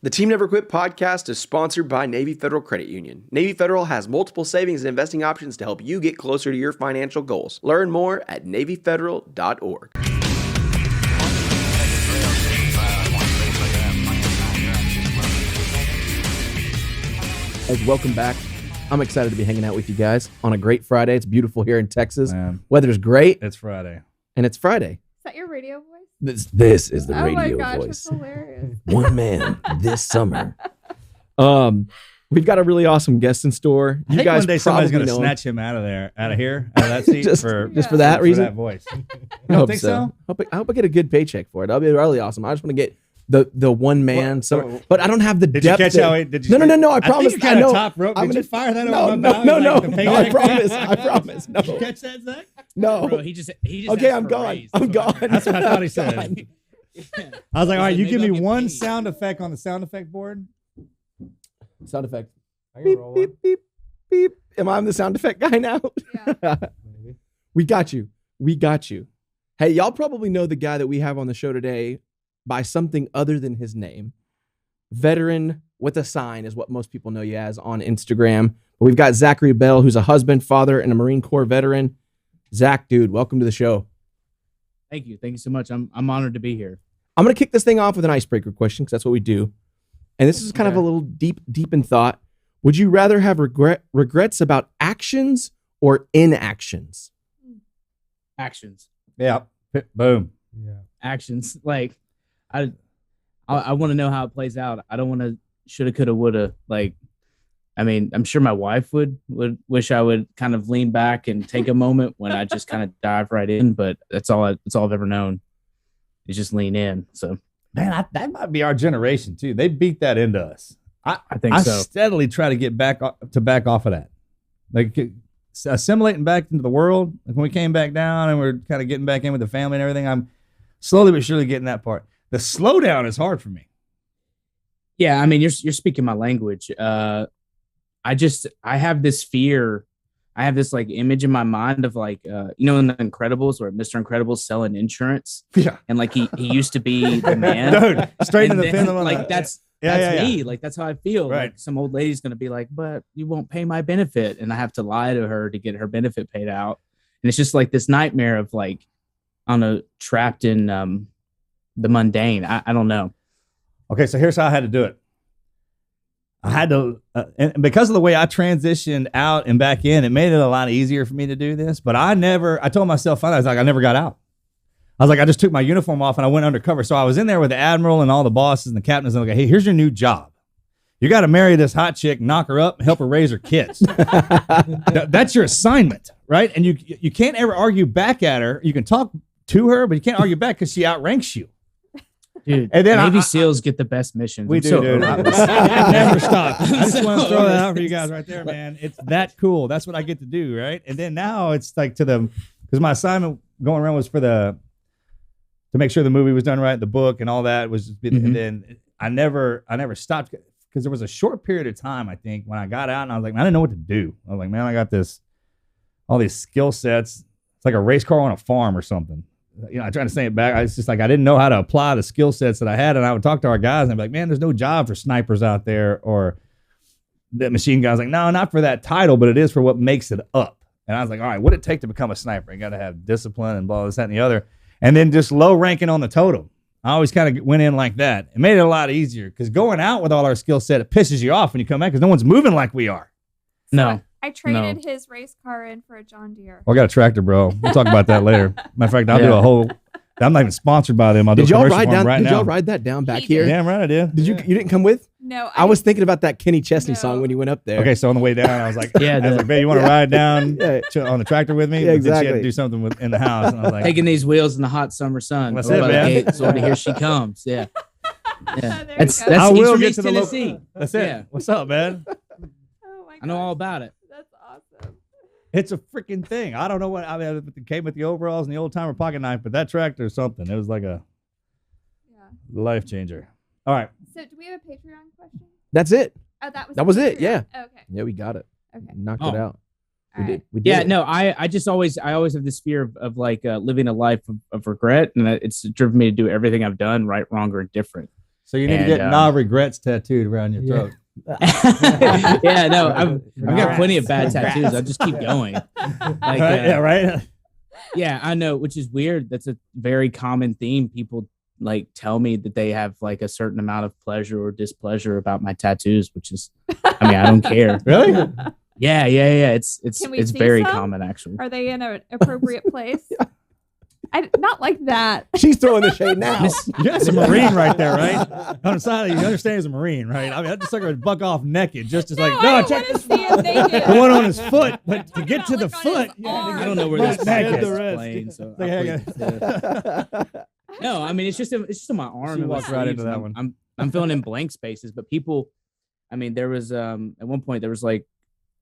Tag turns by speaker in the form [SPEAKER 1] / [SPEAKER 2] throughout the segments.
[SPEAKER 1] The Team Never Quit podcast is sponsored by Navy Federal Credit Union. Navy Federal has multiple savings and investing options to help you get closer to your financial goals. Learn more at NavyFederal.org.
[SPEAKER 2] Welcome back. I'm excited to be hanging out with you guys on a great Friday. It's beautiful here in Texas.
[SPEAKER 3] Man.
[SPEAKER 2] Weather's great.
[SPEAKER 3] It's Friday.
[SPEAKER 2] And it's Friday.
[SPEAKER 4] Is that your radio voice?
[SPEAKER 2] This is the
[SPEAKER 4] Oh my
[SPEAKER 2] radio
[SPEAKER 4] gosh,
[SPEAKER 2] voice.
[SPEAKER 4] that's hilarious.
[SPEAKER 2] One man this summer. We've got a really awesome guest in store.
[SPEAKER 3] I think one day somebody's going to snatch him out of here, out of that seat
[SPEAKER 2] just for that reason.
[SPEAKER 3] For that voice.
[SPEAKER 2] I
[SPEAKER 3] don't
[SPEAKER 2] hope
[SPEAKER 3] think so?
[SPEAKER 2] I hope I get a good paycheck for it. That'll be really awesome. I just want to get the one man summer, but I don't have the depth.
[SPEAKER 3] Did you catch how he? Did you?
[SPEAKER 2] No. I promise.
[SPEAKER 3] I think you got a top rope. Did you fire that over my mouth?
[SPEAKER 2] No. I promise. No.
[SPEAKER 3] Did you catch that, Zach?
[SPEAKER 2] No.
[SPEAKER 5] Bro, he just
[SPEAKER 2] okay, I'm gone. I'm gone.
[SPEAKER 3] That's what I thought he said. I was like, all right, you give me one
[SPEAKER 5] paid.
[SPEAKER 3] sound effect on the sound effect board.
[SPEAKER 2] Sound effect.
[SPEAKER 3] I
[SPEAKER 2] Beep, beep, beep, beep. Am I the sound effect guy now?
[SPEAKER 4] Yeah.
[SPEAKER 2] We got you. Hey, y'all probably know the guy that we have on the show today by something other than his name. Veteran with a sign is what most people know you as on Instagram. But we've got Zachary Bell, who's a husband, father, and a Marine Corps veteran. Zach, dude, welcome to the show.
[SPEAKER 5] Thank you so much. I'm honored to be here.
[SPEAKER 2] I'm going to kick this thing off with an icebreaker question because that's what we do. And this is kind of a little deep in thought. Would you rather have regrets about actions or inactions?
[SPEAKER 5] Actions.
[SPEAKER 3] Yeah. Boom.
[SPEAKER 6] Yeah.
[SPEAKER 5] Actions. Like I want to know how it plays out. I don't want to shoulda, coulda, woulda. Like, I mean, I'm sure my wife would wish I would kind of lean back and take a moment when I just kind of dive right in. But that's all I've ever known is just lean in. So,
[SPEAKER 3] Man, that might be our generation too. They beat that into us.
[SPEAKER 5] I think so.
[SPEAKER 3] I steadily try to get back off of that, like assimilating back into the world. Like when we came back down and we're kind of getting back in with the family and everything, I'm slowly but surely getting that part. The slowdown is hard for me.
[SPEAKER 5] Yeah, I mean, you're speaking my language. I have this fear. I have this like image in my mind of like, in The Incredibles where Mr. Incredible's selling insurance.
[SPEAKER 3] Yeah.
[SPEAKER 5] And like he used to be the man.
[SPEAKER 3] Dude, straight in
[SPEAKER 5] And
[SPEAKER 3] the
[SPEAKER 5] then,
[SPEAKER 3] fin.
[SPEAKER 5] like that's me. Like that's how I feel.
[SPEAKER 3] Right.
[SPEAKER 5] Like some old lady's gonna be like, but you won't pay my benefit, and I have to lie to her to get her benefit paid out. And it's just like this nightmare of like, I don't know, trapped in the mundane. I don't know.
[SPEAKER 3] Okay, so here's how I had to do it. I had to, and because of the way I transitioned out and back in, it made it a lot easier for me to do this. But I told myself, I was like, I never got out. I was like, I just took my uniform off and I went undercover. So I was in there with the admiral and all the bosses and the captains. And I'm like, hey, here's your new job. You got to marry this hot chick, knock her up, and help her raise her kids. That's your assignment, right? And you can't ever argue back at her. You can talk to her, but you can't argue back because she outranks you.
[SPEAKER 5] Dude,
[SPEAKER 3] And then
[SPEAKER 5] Navy SEAls get the best missions.
[SPEAKER 3] We
[SPEAKER 5] I'm
[SPEAKER 3] do,
[SPEAKER 5] so
[SPEAKER 3] dude.
[SPEAKER 5] over this.
[SPEAKER 3] It never stops. I just want to
[SPEAKER 5] So
[SPEAKER 3] throw that
[SPEAKER 5] over
[SPEAKER 3] out for you
[SPEAKER 5] this.
[SPEAKER 3] guys right there, man. It's that cool. That's what I get to do, right? And then now it's like because my assignment going around was to make sure the movie was done right, the book and all that was, and then I never stopped because there was a short period of time, I think, when I got out and I was like, man, I didn't know what to do. I was like, man, I got all these skill sets. It's like a race car on a farm or something. You know, I trying to say it back. It's just like I didn't know how to apply the skill sets that I had, and I would talk to our guys and I'd be like, "Man, there's no job for snipers out there." Or the machine guys like, "No, not for that title, but it is for what makes it up." And I was like, "All right, what it take to become a sniper? You got to have discipline and blah, this, that, and the other." And then just low ranking on the totem. I always kind of went in like that. It made it a lot easier because going out with all our skill set, it pisses you off when you come back because no one's moving like we are.
[SPEAKER 5] No.
[SPEAKER 4] I traded his race car in for a John Deere.
[SPEAKER 3] Oh, I got a tractor, bro. We'll talk about that later. Matter of fact, I'll do a whole. I'm not even sponsored by them. I'll do
[SPEAKER 2] Did
[SPEAKER 3] a
[SPEAKER 2] y'all
[SPEAKER 3] commercial
[SPEAKER 2] ride
[SPEAKER 3] for them
[SPEAKER 2] down?
[SPEAKER 3] right
[SPEAKER 2] Did
[SPEAKER 3] now.
[SPEAKER 2] y'all ride that down back
[SPEAKER 4] He
[SPEAKER 2] here?
[SPEAKER 4] did.
[SPEAKER 3] Damn right I did.
[SPEAKER 2] Did you? You didn't come with?
[SPEAKER 4] No,
[SPEAKER 2] I was thinking about that Kenny Chesney song
[SPEAKER 4] No.
[SPEAKER 2] when you went up there.
[SPEAKER 3] Okay, so on the way down, I was like,
[SPEAKER 5] Yeah,
[SPEAKER 3] I was like, babe, you want to ride down
[SPEAKER 2] Yeah.
[SPEAKER 3] on the tractor with me?
[SPEAKER 2] Yeah,
[SPEAKER 3] But then she had
[SPEAKER 2] exactly.
[SPEAKER 3] to do something in the house. And I was like,
[SPEAKER 5] Taking these wheels in the hot summer sun.
[SPEAKER 3] That's
[SPEAKER 5] over
[SPEAKER 3] it,
[SPEAKER 5] by the
[SPEAKER 3] man.
[SPEAKER 5] gate, sort of here she comes. Yeah.
[SPEAKER 4] There you
[SPEAKER 5] That's
[SPEAKER 4] go.
[SPEAKER 3] I will
[SPEAKER 5] Eastern
[SPEAKER 3] get
[SPEAKER 5] East
[SPEAKER 3] to the
[SPEAKER 5] Tennessee.
[SPEAKER 3] local. That's it.
[SPEAKER 5] Yeah.
[SPEAKER 3] What's up, man?
[SPEAKER 4] Oh my
[SPEAKER 5] I know all about it.
[SPEAKER 4] That's awesome.
[SPEAKER 3] It's a freaking thing. I don't know what. I mean, it came with the overalls and the old timer pocket knife, but that tractor is something. It was like a
[SPEAKER 4] Yeah.
[SPEAKER 3] life changer. All right.
[SPEAKER 4] So, do we have a Patreon question?
[SPEAKER 2] That's it.
[SPEAKER 4] Oh, that
[SPEAKER 2] was
[SPEAKER 4] the
[SPEAKER 2] it,
[SPEAKER 4] Patreon.
[SPEAKER 2] yeah.
[SPEAKER 4] Oh, okay.
[SPEAKER 2] Yeah, we got it.
[SPEAKER 4] Okay.
[SPEAKER 2] Knocked it
[SPEAKER 5] Oh.
[SPEAKER 2] out. We
[SPEAKER 4] All
[SPEAKER 2] did.
[SPEAKER 4] right.
[SPEAKER 2] We did.
[SPEAKER 5] Yeah,
[SPEAKER 2] it.
[SPEAKER 5] no, I always have this fear of like living a life of regret, and it's driven me to do everything I've done right, wrong, or indifferent.
[SPEAKER 3] So you need to
[SPEAKER 5] And,
[SPEAKER 3] get "nah regrets" tattooed around your throat.
[SPEAKER 5] Yeah, no, I've got plenty of bad tattoos. I'll just keep going. Like,
[SPEAKER 3] Yeah, right.
[SPEAKER 5] yeah, I know, which is weird. That's a very common theme. People like tell me that they have like a certain amount of pleasure or displeasure about my tattoos, which is, I mean, I don't care.
[SPEAKER 3] Really?
[SPEAKER 5] Yeah. It's
[SPEAKER 4] Can we see
[SPEAKER 5] very
[SPEAKER 4] some?
[SPEAKER 5] commn actually.
[SPEAKER 4] Are they in an appropriate place? Not like that.
[SPEAKER 2] She's throwing the shade now.
[SPEAKER 3] That's a Marine right there, right? On the side, you understand he's a Marine, right? I mean, that sucker would buck off naked just as like,
[SPEAKER 4] I
[SPEAKER 3] no, check
[SPEAKER 4] want
[SPEAKER 3] this.
[SPEAKER 4] to see if they do.
[SPEAKER 3] The one on his foot, but to get to the
[SPEAKER 4] Like on his
[SPEAKER 3] foot,
[SPEAKER 4] arm.
[SPEAKER 5] I don't know where
[SPEAKER 3] Butt
[SPEAKER 5] this
[SPEAKER 3] naked.
[SPEAKER 5] is playing. So
[SPEAKER 3] Like,
[SPEAKER 5] I'll
[SPEAKER 3] hang
[SPEAKER 5] put- no, I mean it's just on my arm.
[SPEAKER 3] She
[SPEAKER 5] and my
[SPEAKER 3] walked right into
[SPEAKER 5] sleeves,
[SPEAKER 3] that
[SPEAKER 5] and
[SPEAKER 3] one.
[SPEAKER 5] I'm filling in blank spaces, but people, I mean, there was at one point there was like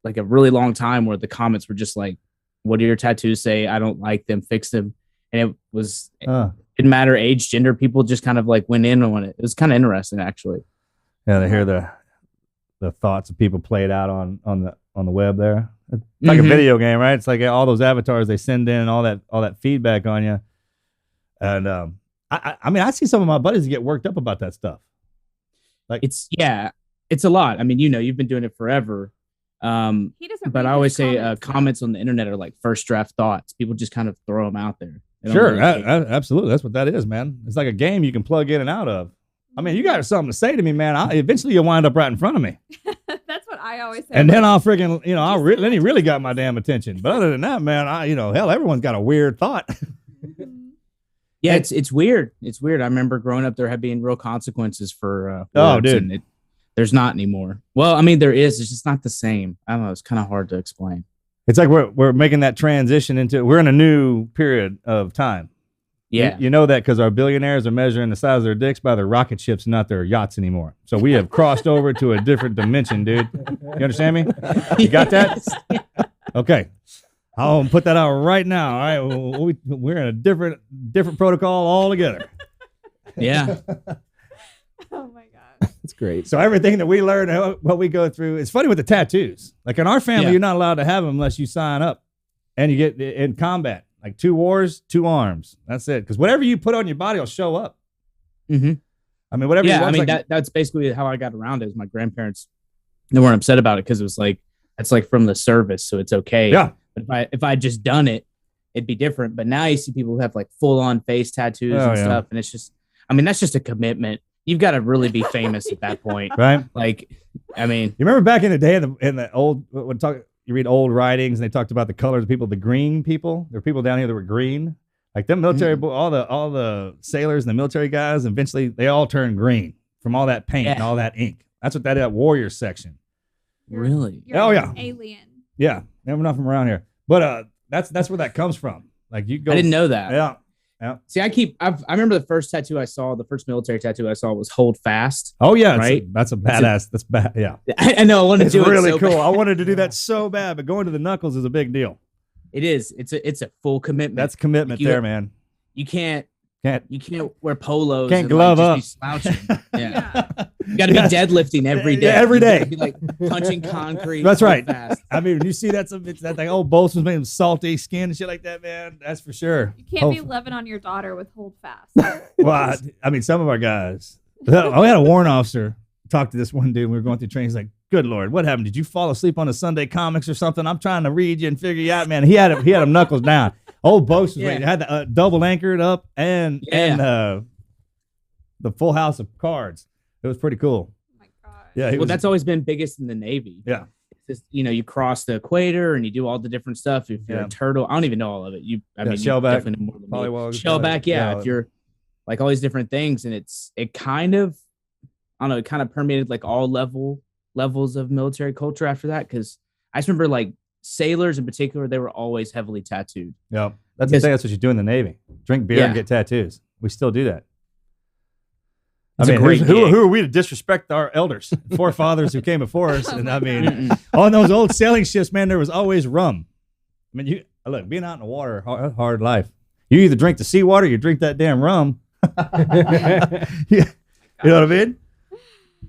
[SPEAKER 5] a really long time where the comments were just like, "What do your tattoos say? I don't like them. Fix them." And it was didn't matter age, gender. People just kind of like went in on it. It was kind of interesting, actually.
[SPEAKER 3] Yeah, they hear the thoughts of people played out on the web there. It's like a video game, right? It's like all those avatars they send in and all that feedback on you. And I mean, I see some of my buddies get worked up about that stuff. Like
[SPEAKER 5] It's a lot. I mean, you've been doing it forever.
[SPEAKER 4] He doesn't.
[SPEAKER 5] But
[SPEAKER 4] read
[SPEAKER 5] I always
[SPEAKER 4] his
[SPEAKER 5] say
[SPEAKER 4] comments, though.
[SPEAKER 5] comments on the internet are like first draft thoughts. People just kind of throw them out there. They don't
[SPEAKER 3] sure,
[SPEAKER 5] really care.
[SPEAKER 3] absolutely, that's what that is, man. It's like a game you can plug in and out of. I mean, you got something to say to me, man. Eventually you'll wind up right in front of me,
[SPEAKER 4] That's what I always say.
[SPEAKER 3] and then I'll freaking, then he really got my damn attention. But other than that, man, hell, everyone's got a weird thought.
[SPEAKER 5] Yeah, it's weird. It's weird. I remember growing up, there had been real consequences for
[SPEAKER 3] Oh,
[SPEAKER 5] words,
[SPEAKER 3] dude.
[SPEAKER 5] and there's not anymore. Well, I mean, there is. It's just not the same. I don't know. It's kind of hard to explain.
[SPEAKER 3] It's like we're making that transition we're in a new period of time.
[SPEAKER 5] Yeah.
[SPEAKER 3] You know that because our billionaires are measuring the size of their dicks by their rocket ships, not their yachts anymore. So we have crossed over to a different dimension, dude. You understand me? You got that? Okay. I'll put that out right now. All right. We're in a different protocol altogether.
[SPEAKER 5] Yeah.
[SPEAKER 4] Oh my god.
[SPEAKER 2] That's great.
[SPEAKER 3] So everything that we learn, what we go through, it's funny with the tattoos. Like in our family,
[SPEAKER 5] Yeah.
[SPEAKER 3] you're not allowed to have them unless you sign up and you get in combat. Like 2 wars, 2 arms. That's it. Because whatever you put on your body will show up.
[SPEAKER 5] Mm-hmm.
[SPEAKER 3] I mean, whatever.
[SPEAKER 5] Yeah.
[SPEAKER 3] you
[SPEAKER 5] I
[SPEAKER 3] want,
[SPEAKER 5] mean,
[SPEAKER 3] like,
[SPEAKER 5] that's basically how I got around it. Is my grandparents, they weren't upset about it because it was like, that's like from the service. So it's okay.
[SPEAKER 3] Yeah.
[SPEAKER 5] But if I had just done it, it'd be different. But now you see people who have like full on face tattoos and stuff. And it's just, I mean, that's just a commitment. You've got to really be famous at that point.
[SPEAKER 3] right.
[SPEAKER 5] Like, I mean,
[SPEAKER 3] You remember back in the day in the old you read old writings and they talked about the colors of people, the green people. There were people down here that were green. Like them military all the sailors and the military guys, eventually they all turned green from all that paint and all that ink. That's what that warrior section.
[SPEAKER 5] really?
[SPEAKER 4] You're
[SPEAKER 3] Oh,
[SPEAKER 4] an
[SPEAKER 3] yeah.
[SPEAKER 4] alien.
[SPEAKER 3] Yeah. Never not from around here. But that's where that comes from. Like you go
[SPEAKER 5] I didn't know that.
[SPEAKER 3] Yeah.
[SPEAKER 5] See, I remember the first tattoo I saw, the first military tattoo I saw was hold fast.
[SPEAKER 3] Oh yeah,
[SPEAKER 5] Right?
[SPEAKER 3] That's a badass. That's bad. Yeah.
[SPEAKER 5] I know. I wanted
[SPEAKER 3] It's
[SPEAKER 5] to do
[SPEAKER 3] really
[SPEAKER 5] it so
[SPEAKER 3] cool.
[SPEAKER 5] bad.
[SPEAKER 3] I wanted to do that so bad, but going to the knuckles is a big deal.
[SPEAKER 5] It is. It's a full commitment.
[SPEAKER 3] That's commitment
[SPEAKER 5] You-
[SPEAKER 3] there, man.
[SPEAKER 5] You can't
[SPEAKER 3] Can't
[SPEAKER 5] wear polos.
[SPEAKER 3] Can't
[SPEAKER 5] and,
[SPEAKER 3] glove
[SPEAKER 5] like,
[SPEAKER 3] up.
[SPEAKER 5] just be slouching. Yeah.
[SPEAKER 4] Yeah.
[SPEAKER 5] You got to be deadlifting every day.
[SPEAKER 3] Yeah, every
[SPEAKER 5] You gotta
[SPEAKER 3] day.
[SPEAKER 5] Be like punching concrete.
[SPEAKER 3] That's
[SPEAKER 5] hold
[SPEAKER 3] right.
[SPEAKER 5] Fast.
[SPEAKER 3] I mean, when you see that like old boastman's made of salty skin and shit like that, man, that's for sure.
[SPEAKER 4] You can't be loving on your daughter with hold fast.
[SPEAKER 3] Well, I mean, some of our guys. I had a warrant officer talk to this one dude. We were going through training. He's like, "Good Lord, what happened? Did you fall asleep on the Sunday comics or something? I'm trying to read you and figure you out, man." He had him knuckles down. Old boast was ready. Had the double anchored up and the full house of cards. It was pretty cool.
[SPEAKER 4] Oh my god.
[SPEAKER 3] Yeah.
[SPEAKER 5] Well, that's always been biggest in the Navy.
[SPEAKER 3] Yeah.
[SPEAKER 5] It's just, you cross the equator and you do all the different stuff. If you're a turtle, I don't even know all of it. I mean,
[SPEAKER 3] shellback,
[SPEAKER 5] you definitely know more than me.
[SPEAKER 3] pollywogs,
[SPEAKER 5] Shellback, If you're like all these different things, and it kind of, I don't know, it kind of permeated like all levels of military culture after that. Because I just remember like sailors in particular, they were always heavily tattooed.
[SPEAKER 3] Yeah. That's the thing. That's what you do in the Navy. Drink beer and get tattoos. We still do that.
[SPEAKER 5] It's
[SPEAKER 3] I mean,
[SPEAKER 5] a great
[SPEAKER 3] who
[SPEAKER 5] gig.
[SPEAKER 3] are we to disrespect our elders, forefathers who came before us?
[SPEAKER 4] Oh
[SPEAKER 3] And
[SPEAKER 4] my
[SPEAKER 3] I mean,
[SPEAKER 5] Mm-mm.
[SPEAKER 3] on those old sailing ships, man, there was always rum. I mean, look, being out in the water, hard life. You either drink the seawater, or you drink that damn rum. Yeah. You know what I mean?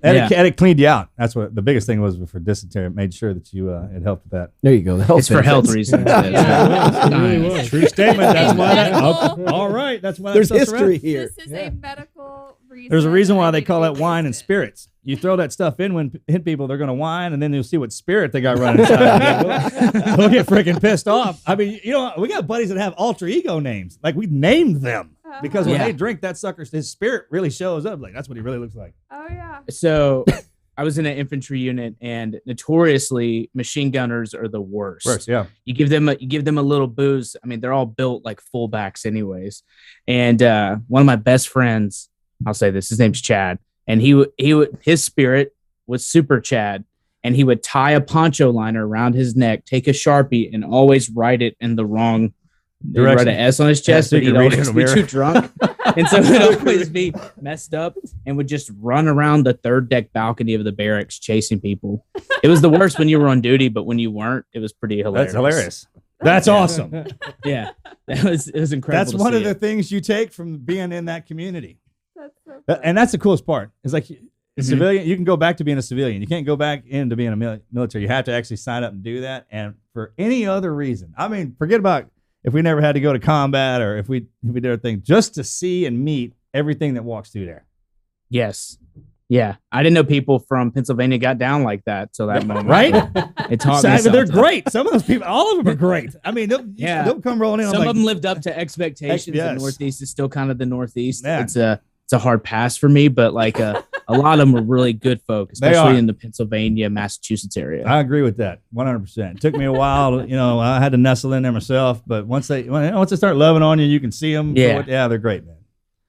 [SPEAKER 3] And, it cleaned you out. That's what the biggest thing was for dysentery. It made sure that you it helped with that.
[SPEAKER 2] There you go. The health
[SPEAKER 5] It's for health
[SPEAKER 2] benefits.
[SPEAKER 5] reasons.
[SPEAKER 3] Really was. True statement. That's why.
[SPEAKER 4] Medical-
[SPEAKER 3] All right. That's why.
[SPEAKER 2] There's
[SPEAKER 3] that's us
[SPEAKER 2] history
[SPEAKER 3] around.
[SPEAKER 2] here.
[SPEAKER 4] This is a medical
[SPEAKER 3] There's a reason why
[SPEAKER 4] I
[SPEAKER 3] they
[SPEAKER 4] need
[SPEAKER 3] call
[SPEAKER 4] to
[SPEAKER 3] that
[SPEAKER 4] be
[SPEAKER 3] wine and
[SPEAKER 4] wasted.
[SPEAKER 3] spirits. You throw that stuff in when hit people, they're going to whine, and then you'll see what spirit they got running inside. We'll get freaking pissed off. I mean, we got buddies that have alter ego names. Like, we named them because when
[SPEAKER 5] Yeah.
[SPEAKER 3] they drink, that sucker, his spirit really shows up. Like, that's what he really looks like.
[SPEAKER 4] Oh yeah.
[SPEAKER 5] So I was in an infantry unit, and notoriously machine gunners are the worst.
[SPEAKER 3] Worse, yeah.
[SPEAKER 5] You give them a little booze. I mean, they're all built like fullbacks anyways. And one of my best friends, I'll say this, his name's Chad, and his spirit was Super Chad, and he would tie a poncho liner around his neck, take a Sharpie, and always write it in the wrong
[SPEAKER 3] Direction.
[SPEAKER 5] Write an S on his chest,
[SPEAKER 3] so
[SPEAKER 5] but
[SPEAKER 3] you
[SPEAKER 5] he'd
[SPEAKER 3] can read it in
[SPEAKER 5] always
[SPEAKER 3] the
[SPEAKER 5] be
[SPEAKER 3] mirror.
[SPEAKER 5] too drunk. And so he'd always be messed up and would just run around the third deck balcony of the barracks chasing people. It was the worst when you were on duty, but when you weren't, it was pretty hilarious.
[SPEAKER 3] That's hilarious. That's awesome.
[SPEAKER 5] Yeah. It was incredible.
[SPEAKER 3] That's
[SPEAKER 5] to
[SPEAKER 3] one
[SPEAKER 5] see
[SPEAKER 3] of the
[SPEAKER 5] it.
[SPEAKER 3] things you take from being in that community.
[SPEAKER 4] That's so funny.
[SPEAKER 3] And that's the coolest part. It's like a
[SPEAKER 5] Mhm.
[SPEAKER 3] civilian, you can go back to being a civilian. You can't go back into being a military. You have to actually sign up and do that. And for any other reason, I mean, forget about if we never had to go to combat or if we did our thing, just to see and meet everything that walks through there.
[SPEAKER 5] Yes. Yeah. I didn't know people from Pennsylvania got down like that till that moment.
[SPEAKER 3] Right?
[SPEAKER 5] It taught
[SPEAKER 3] So,
[SPEAKER 5] me
[SPEAKER 3] I mean, they're
[SPEAKER 5] something.
[SPEAKER 3] great. Some of those people, all of them are great. I mean,
[SPEAKER 5] Yeah.
[SPEAKER 3] they'll come rolling in.
[SPEAKER 5] Some
[SPEAKER 3] I'm
[SPEAKER 5] of them
[SPEAKER 3] like,
[SPEAKER 5] lived up to expectations.
[SPEAKER 3] Yes.
[SPEAKER 5] The Northeast is still kind of the Northeast.
[SPEAKER 3] Yeah.
[SPEAKER 5] It's a hard pass for me, but like a lot of them were really good folk,
[SPEAKER 3] They
[SPEAKER 5] especially
[SPEAKER 3] are.
[SPEAKER 5] in the Pennsylvania, Massachusetts area.
[SPEAKER 3] I agree with that 100%. It took me a while. I had to nestle in there myself, but once they start loving on you, you can see them.
[SPEAKER 5] Yeah.
[SPEAKER 3] They're great, man.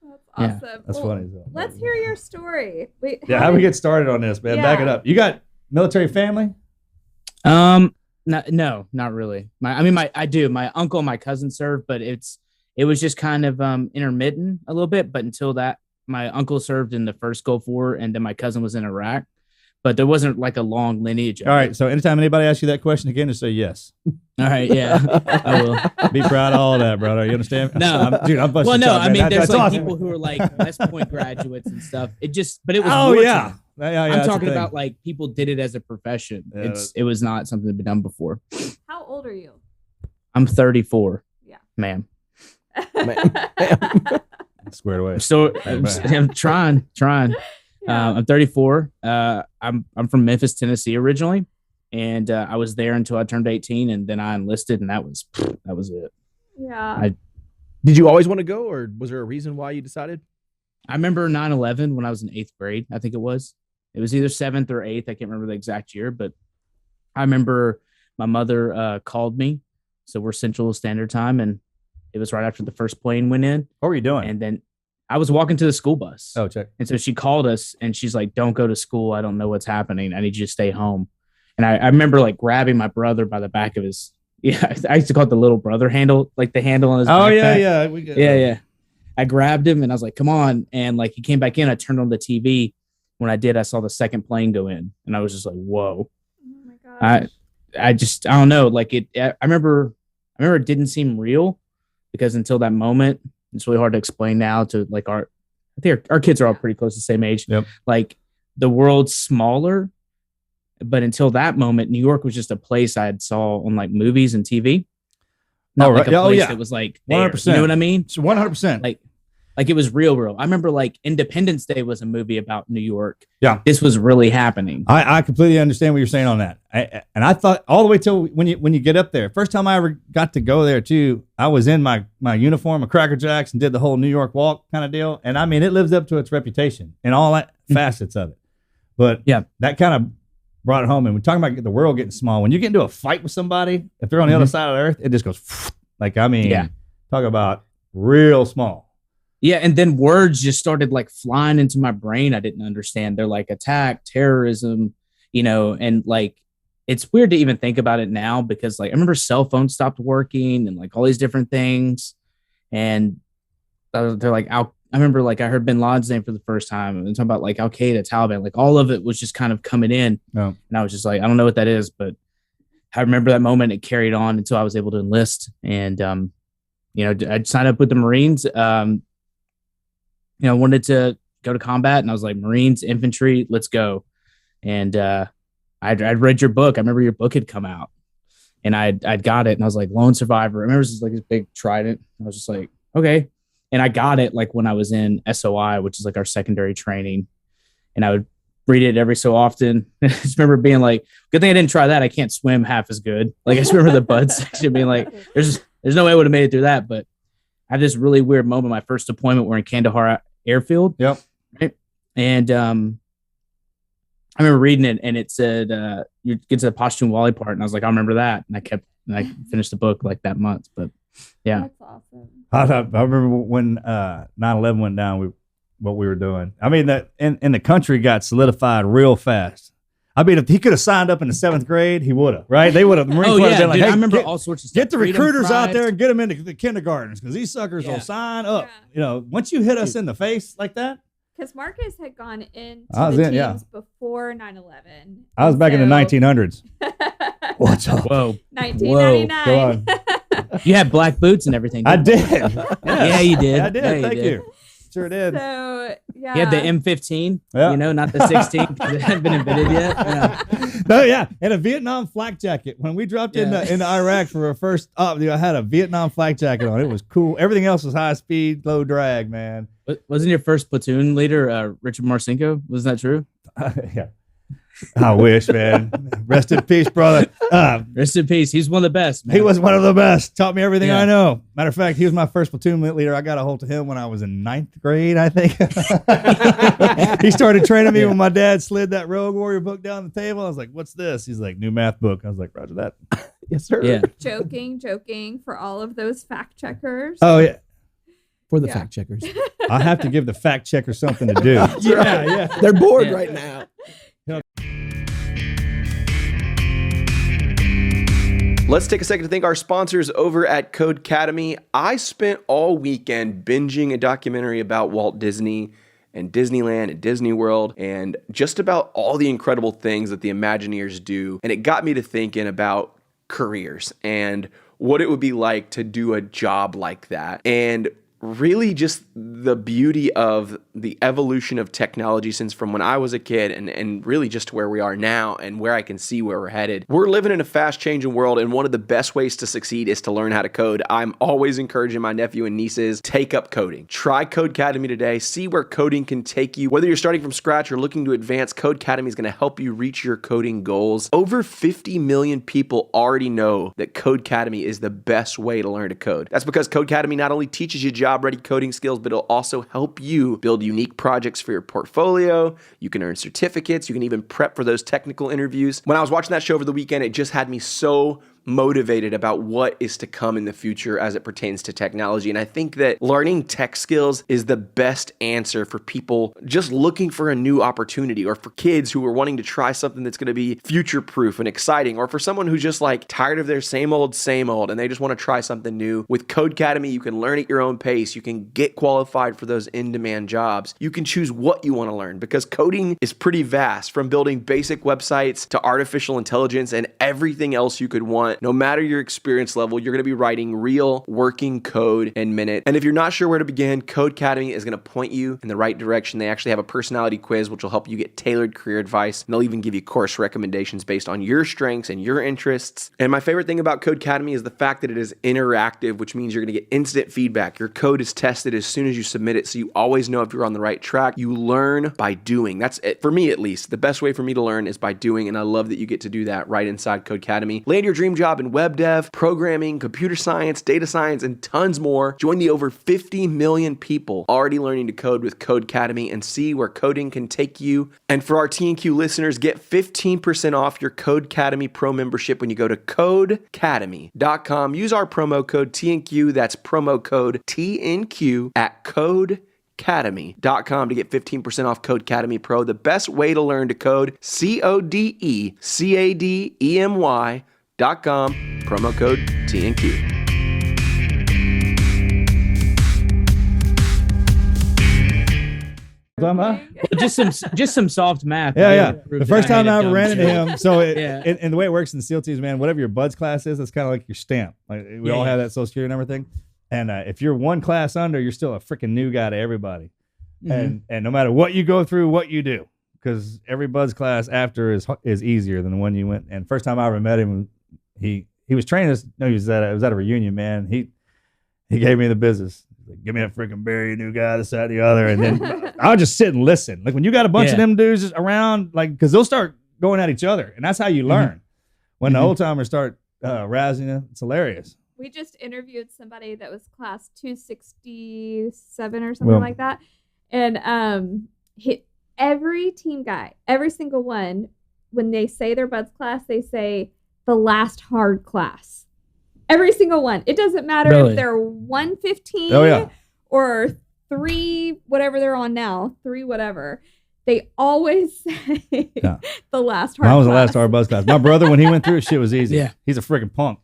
[SPEAKER 4] That's
[SPEAKER 5] Yeah.
[SPEAKER 4] awesome.
[SPEAKER 3] That's
[SPEAKER 4] Well,
[SPEAKER 3] funny as hell.
[SPEAKER 4] Let's hear your story. Wait,
[SPEAKER 3] Yeah, how do we get started on this, man? Back it up. You got military family?
[SPEAKER 5] No, not really. I do. My uncle and my cousin served, but it was just kind of intermittent a little bit. But until that, my uncle served in the first Gulf War, and then my cousin was in Iraq. But there wasn't like a long lineage. Of
[SPEAKER 3] All
[SPEAKER 5] it.
[SPEAKER 3] right. So anytime anybody asks you that question again, just say yes.
[SPEAKER 5] All right. Yeah, I will.
[SPEAKER 3] Be proud of all that, brother. You understand?
[SPEAKER 5] No.
[SPEAKER 3] I'm busting
[SPEAKER 5] Well, no,
[SPEAKER 3] chops,
[SPEAKER 5] I
[SPEAKER 3] man.
[SPEAKER 5] mean, there's
[SPEAKER 3] That's
[SPEAKER 5] like
[SPEAKER 3] awesome.
[SPEAKER 5] people who are like West Point graduates and stuff. But it was.
[SPEAKER 3] Oh,
[SPEAKER 5] wartime.
[SPEAKER 3] yeah. Yeah,
[SPEAKER 5] I'm
[SPEAKER 3] that's the
[SPEAKER 5] talking
[SPEAKER 3] thing.
[SPEAKER 5] about like people did it as a profession.
[SPEAKER 3] Yeah.
[SPEAKER 5] It was not something that had been done before.
[SPEAKER 4] How old are you?
[SPEAKER 5] I'm 34.
[SPEAKER 4] Yeah.
[SPEAKER 5] Ma'am.
[SPEAKER 3] Squared away.
[SPEAKER 5] So
[SPEAKER 3] Man.
[SPEAKER 5] I'm trying.
[SPEAKER 4] Yeah.
[SPEAKER 5] I'm 34. I'm from Memphis, Tennessee originally, and I was there until I turned 18, and then I enlisted, and that was it.
[SPEAKER 4] Yeah.
[SPEAKER 2] Did you always want to go, or was there a reason why you decided?
[SPEAKER 5] I remember 9/11 when I was in 8th grade. I think it was either 7th or 8th. I can't remember the exact year, but I remember my mother called me. So we're Central Standard Time, and it was right after the first plane went in,
[SPEAKER 3] What were you doing?
[SPEAKER 5] and then I was walking to the school bus.
[SPEAKER 3] Oh, check.
[SPEAKER 5] And so she called us and she's like, "Don't go to school. I don't know what's happening. I need you to stay home." And I remember like grabbing my brother by the back of his, I used to call it the little brother handle, like the handle on his
[SPEAKER 3] Oh,
[SPEAKER 5] backpack.
[SPEAKER 3] yeah. We get
[SPEAKER 5] Yeah. I grabbed him and I was like, "Come on." And like he came back in. I turned on the TV. When I did, I saw the second plane go in. And I was just like, whoa.
[SPEAKER 4] Oh my gosh.
[SPEAKER 5] I don't know. Like I remember it didn't seem real because until that moment, it's really hard to explain now to like I think our kids are all pretty close to the same age.
[SPEAKER 3] Yep.
[SPEAKER 5] Like the world's smaller, but until that moment, New York was just a place I had saw on like movies and TV. Not
[SPEAKER 3] Oh,
[SPEAKER 5] like
[SPEAKER 3] right.
[SPEAKER 5] a
[SPEAKER 3] Oh,
[SPEAKER 5] place
[SPEAKER 3] yeah.
[SPEAKER 5] that was like there.
[SPEAKER 3] 100%.
[SPEAKER 5] You know what I mean?
[SPEAKER 3] 100%.
[SPEAKER 5] Like it was real. I remember like Independence Day was a movie about New York.
[SPEAKER 3] Yeah.
[SPEAKER 5] This was really happening.
[SPEAKER 3] I completely understand what you're saying on that. I thought all the way till when you get up there. First time I ever got to go there too, I was in my uniform of Cracker Jacks and did the whole New York walk kind of deal. And I mean, it lives up to its reputation and all that facets of it. But
[SPEAKER 5] Yeah.
[SPEAKER 3] that kind of brought it home. And we're talking about the world getting small. When you get into a fight with somebody, if they're on the other side of the earth, it just goes like, I mean,
[SPEAKER 5] Yeah.
[SPEAKER 3] talk about real small.
[SPEAKER 5] Yeah, and then words just started like flying into my brain. I didn't understand. They're like attack, terrorism, and like it's weird to even think about it now because like I remember cell phones stopped working and like all these different things. And they're like I remember like I heard Bin Laden's name for the first time and talking about like Al Qaeda, Taliban, like all of it was just kind of coming in.
[SPEAKER 3] Oh.
[SPEAKER 5] And I was just like, I don't know what that is, but I remember that moment. It carried on until I was able to enlist. And I signed up with the Marines. I wanted to go to combat and I was like, Marines, infantry, let's go. And I'd read your book. I remember your book had come out and I'd got it and I was like, lone survivor. I remember it was just like this big trident. I was just like, okay. And I got it like when I was in SOI, which is like our secondary training. And I would read it every so often. I just remember being like, good thing I didn't try that. I can't swim half as good. Like I just remember the bud section being like, there's no way I would have made it through that. But I had this really weird moment. My first deployment, we're in Kandahar Airfield.
[SPEAKER 3] Yep.
[SPEAKER 5] Right. And I remember reading it, and it said you get to the Pashtun Wali part, and I was like, I remember that, and I finished the book like that month. But yeah,
[SPEAKER 4] That's awesome.
[SPEAKER 3] I remember when 9/11 went down. What we were doing. I mean, that in the country got solidified real fast. I mean, if he could have signed up in the 7th grade, he would have. Right? They would have. The Marine Corps would have been like,
[SPEAKER 5] dude,
[SPEAKER 3] hey,
[SPEAKER 5] I remember all sorts of stuff.
[SPEAKER 3] Get the
[SPEAKER 5] Freedom
[SPEAKER 3] recruiters out
[SPEAKER 5] Prides.
[SPEAKER 3] there and get them into the kindergartens because these suckers will sign up.
[SPEAKER 4] Yeah.
[SPEAKER 3] You know, once you hit us in the face like that.
[SPEAKER 4] Because Marcus had gone into
[SPEAKER 3] I was
[SPEAKER 4] the
[SPEAKER 3] in, yeah.
[SPEAKER 4] teams before 9/11.
[SPEAKER 3] I was back in the 1900s. What's up?
[SPEAKER 5] Whoa,
[SPEAKER 4] 1999.
[SPEAKER 3] Go on.
[SPEAKER 5] you had black boots and everything.
[SPEAKER 3] I
[SPEAKER 5] didn't
[SPEAKER 3] did.
[SPEAKER 5] you? Yeah, you did.
[SPEAKER 3] I did.
[SPEAKER 5] Yeah,
[SPEAKER 3] Thank
[SPEAKER 5] did.
[SPEAKER 3] you. Sure did.
[SPEAKER 4] So yeah,
[SPEAKER 5] You had the M15,
[SPEAKER 3] Yeah.
[SPEAKER 5] you know, not the 16 because it hadn't been invented yet. Yeah.
[SPEAKER 3] No, yeah, and a Vietnam flak jacket. When we dropped
[SPEAKER 5] Yeah.
[SPEAKER 3] into Iraq for our first up, I had a Vietnam flak jacket on. It was cool. Everything else was high speed, low drag, man.
[SPEAKER 5] Wasn't your first platoon leader Richard Marcinko? Wasn't that true?
[SPEAKER 3] Yeah, I wish, man. Rest in peace, brother.
[SPEAKER 5] Rest in peace. He's one of the best, man.
[SPEAKER 3] He was one of the best. Taught me everything
[SPEAKER 5] Yeah.
[SPEAKER 3] I know. Matter of fact, he was my first platoon leader. I got a hold of him when I was in 9th grade, I think. He started training me when my dad slid that Rogue Warrior book down the table. I was like, "What's this?" He's like, "New math book." I was like, "Roger that."
[SPEAKER 2] Yes, sir.
[SPEAKER 5] Yeah.
[SPEAKER 4] joking for all of those fact checkers.
[SPEAKER 3] Oh yeah,
[SPEAKER 2] For the
[SPEAKER 4] Yeah.
[SPEAKER 2] fact checkers.
[SPEAKER 3] I have to give the fact checker something to do.
[SPEAKER 2] Yeah. They're bored
[SPEAKER 5] Yeah.
[SPEAKER 2] right now.
[SPEAKER 1] Let's take a second to thank our sponsors over at Codecademy. I spent all weekend binging a documentary about Walt Disney and Disneyland and Disney World and just about all the incredible things that the Imagineers do. And it got me to thinking about careers and what it would be like to do a job like that. And really just the beauty of the evolution of technology since from when I was a kid and really just to where we are now and where I can see where we're headed. We're living in a fast changing world, and one of the best ways to succeed is to learn how to code. I'm always encouraging my nephew and nieces, take up coding. Try Codecademy today. See where coding can take you. Whether you're starting from scratch or looking to advance, Codecademy is going to help you reach your coding goals. Over 50 million people already know that Codecademy is the best way to learn to code. That's because Codecademy not only teaches you job-ready coding skills, but it'll also help you build unique projects for your portfolio. You can earn certificates. You can even prep for those technical interviews. When I was watching that show over the weekend, it just had me so motivated about what is to come in the future as it pertains to technology. And I think that learning tech skills is the best answer for people just looking for a new opportunity, or for kids who are wanting to try something that's going to be future-proof and exciting, or for someone who's just like tired of their same old, and they just want to try something new. With Codecademy, you can learn at your own pace. You can get qualified for those in-demand jobs. You can choose what you want to learn because coding is pretty vast, from building basic websites to artificial intelligence and everything else you could want. No matter your experience level, you're going to be writing real working code in minutes. And if you're not sure where to begin, Codecademy is going to point you in the right direction. They actually have a personality quiz, which will help you get tailored career advice. And they'll even give you course recommendations based on your strengths and your interests. And my favorite thing about Codecademy is the fact that it is interactive, which means you're going to get instant feedback. Your code is tested as soon as you submit it, so you always know if you're on the right track. You learn by doing. That's it, for me at least. The best way for me to learn is by doing, and I love that you get to do that right inside Codecademy. Land your dream job in web dev, programming, computer science, data science, and tons more. Join the over 50 million people already learning to code with Codecademy and see where coding can take you. And for our T&Q listeners, get 15% off your Codecademy Pro membership when you go to codecademy.com. Use our promo code TNQ. That's promo code TNQ at Codecademy.com to get 15% off Codecademy Pro, the best way to learn to code. Codecademy.com, promo code TNQ.
[SPEAKER 5] Just some soft math.
[SPEAKER 3] Yeah.
[SPEAKER 5] Prove
[SPEAKER 3] The
[SPEAKER 5] that
[SPEAKER 3] first time
[SPEAKER 5] had
[SPEAKER 3] I
[SPEAKER 5] it
[SPEAKER 3] ever
[SPEAKER 5] done
[SPEAKER 3] ran into
[SPEAKER 5] straight.
[SPEAKER 3] him, so
[SPEAKER 5] Yeah.
[SPEAKER 3] and the way it works in SEAL teams, man, whatever your buds class is, it's kind of like your stamp. Like we all have that Social Security and everything. And if you're one class under, you're still a freaking new guy to everybody. And no matter what you go through, what you do, because every buds class after is easier than the one you went. And first time I ever met him, he was training us. No, it was at a reunion, man. He gave me the business. Like, give me that freaking beer, you new guy, this, that, the other. And then I'll just sit and listen. Like when you got a bunch of them dudes around, like, because they'll start going at each other. And that's how you learn. When the old timers start razzing you, it's hilarious.
[SPEAKER 4] We just interviewed somebody that was class 267 or something like that. And every team guy, every single one, when they say their buds class, they say the last hard class. Every single one. It doesn't matter if they're 115 or 3, whatever they're on now, 3 whatever. They always say the last hard class.
[SPEAKER 3] Mine was the last hard buzz class. My brother, when he went through it, shit was easy. Yeah. He's a freaking punk.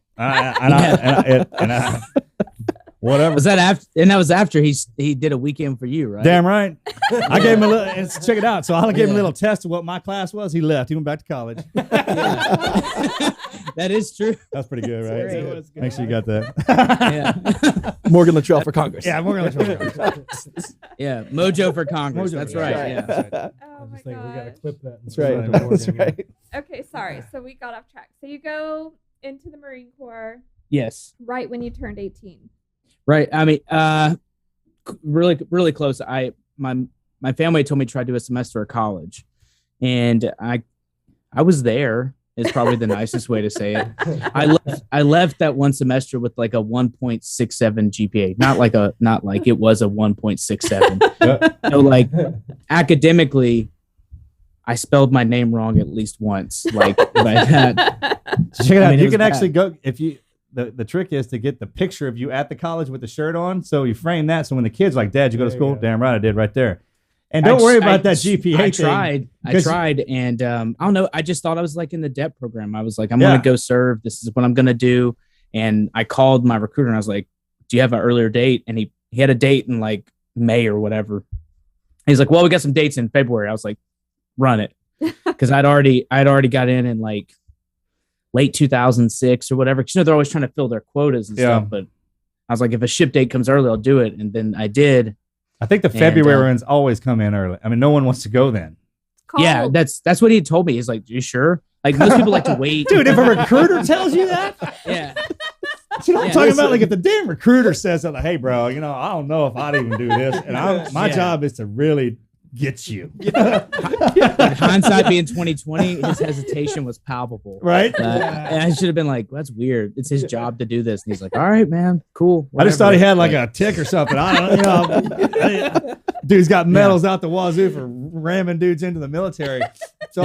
[SPEAKER 3] Whatever.
[SPEAKER 5] Was that after? And that was after he did a weekend for you, right?
[SPEAKER 3] Damn right. I gave him a little. And check it out. So I gave him a little test of what my class was. He left. He went back to college.
[SPEAKER 5] That is true.
[SPEAKER 3] That's pretty good, right? Make sure you got that.
[SPEAKER 2] Morgan Luttrell for Congress.
[SPEAKER 3] Yeah, Morgan Luttrell for Congress.
[SPEAKER 5] Yeah, Mojo for Congress. That's right. Yeah.
[SPEAKER 4] Oh my
[SPEAKER 3] We got to clip that.
[SPEAKER 2] That's right. That's right.
[SPEAKER 4] Okay, sorry. So we got off track. So you go into the Marine Corps
[SPEAKER 5] Yes.
[SPEAKER 4] right when you turned 18.
[SPEAKER 5] Right. I mean, really close. My family told me to try to do a semester of college, and I was there. Is probably the nicest way to say it. I left that one semester with like a 1.67 GPA. Not like it was a 1.67. So like academically, I spelled my name wrong at least once. Like by that.
[SPEAKER 3] Check it out. You can actually go if you. The trick is to get the picture of you at the college with the shirt on. So you frame that. So when the kids are like, Dad, you go to school? Damn right I did right there. And don't worry about that GPA thing.
[SPEAKER 5] I tried. And I don't know. I just thought I was like in the DEP program. I was like, I'm going to go serve. This is what I'm going to do. And I called my recruiter and I was like, do you have an earlier date? And he had a date in like May or whatever. He's like, well, we got some dates in February. I was like, run it. Cause I'd already got in like late 2006 or whatever. Cause they're always trying to fill their quotas and stuff. But I was like, if a ship date comes early, I'll do it. And then I did.
[SPEAKER 3] I think the February ones always come in early. I mean, no one wants to go then.
[SPEAKER 5] Yeah, that's what he told me. He's like, you sure? Like most people like to wait.
[SPEAKER 3] Dude, if a recruiter tells you that, you know what I'm talking about? Like if the damn recruiter says that, like, hey, bro, I don't know if I'd even do this, and my job is to really get you.
[SPEAKER 5] Hindsight being 2020, his hesitation was palpable.
[SPEAKER 3] Right?
[SPEAKER 5] And I should have been like, well, that's weird. It's his job to do this. And he's like, all right, man, cool. Whatever.
[SPEAKER 3] I just thought he had like a tick or something. I don't know. Dude's got medals out the wazoo for ramming dudes into the military. So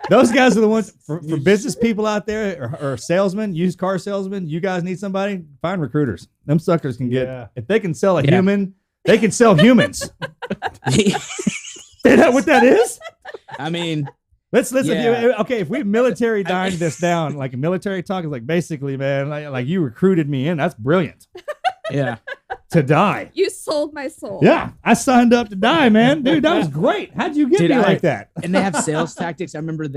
[SPEAKER 3] those guys are the ones for business people out there or salesmen, used car salesmen. You guys need somebody? Find recruiters. Them suckers can get, if they can sell a human, they can sell humans. Is that what that is?
[SPEAKER 5] I mean,
[SPEAKER 3] let's if we military dined this down, like a military talk is like basically, man, like you recruited me in. That's brilliant.
[SPEAKER 5] Yeah.
[SPEAKER 3] To die.
[SPEAKER 4] You sold my soul.
[SPEAKER 3] Yeah. I signed up to die, man. Dude, that was great. How'd you get me like that?
[SPEAKER 5] And they have sales tactics. I remember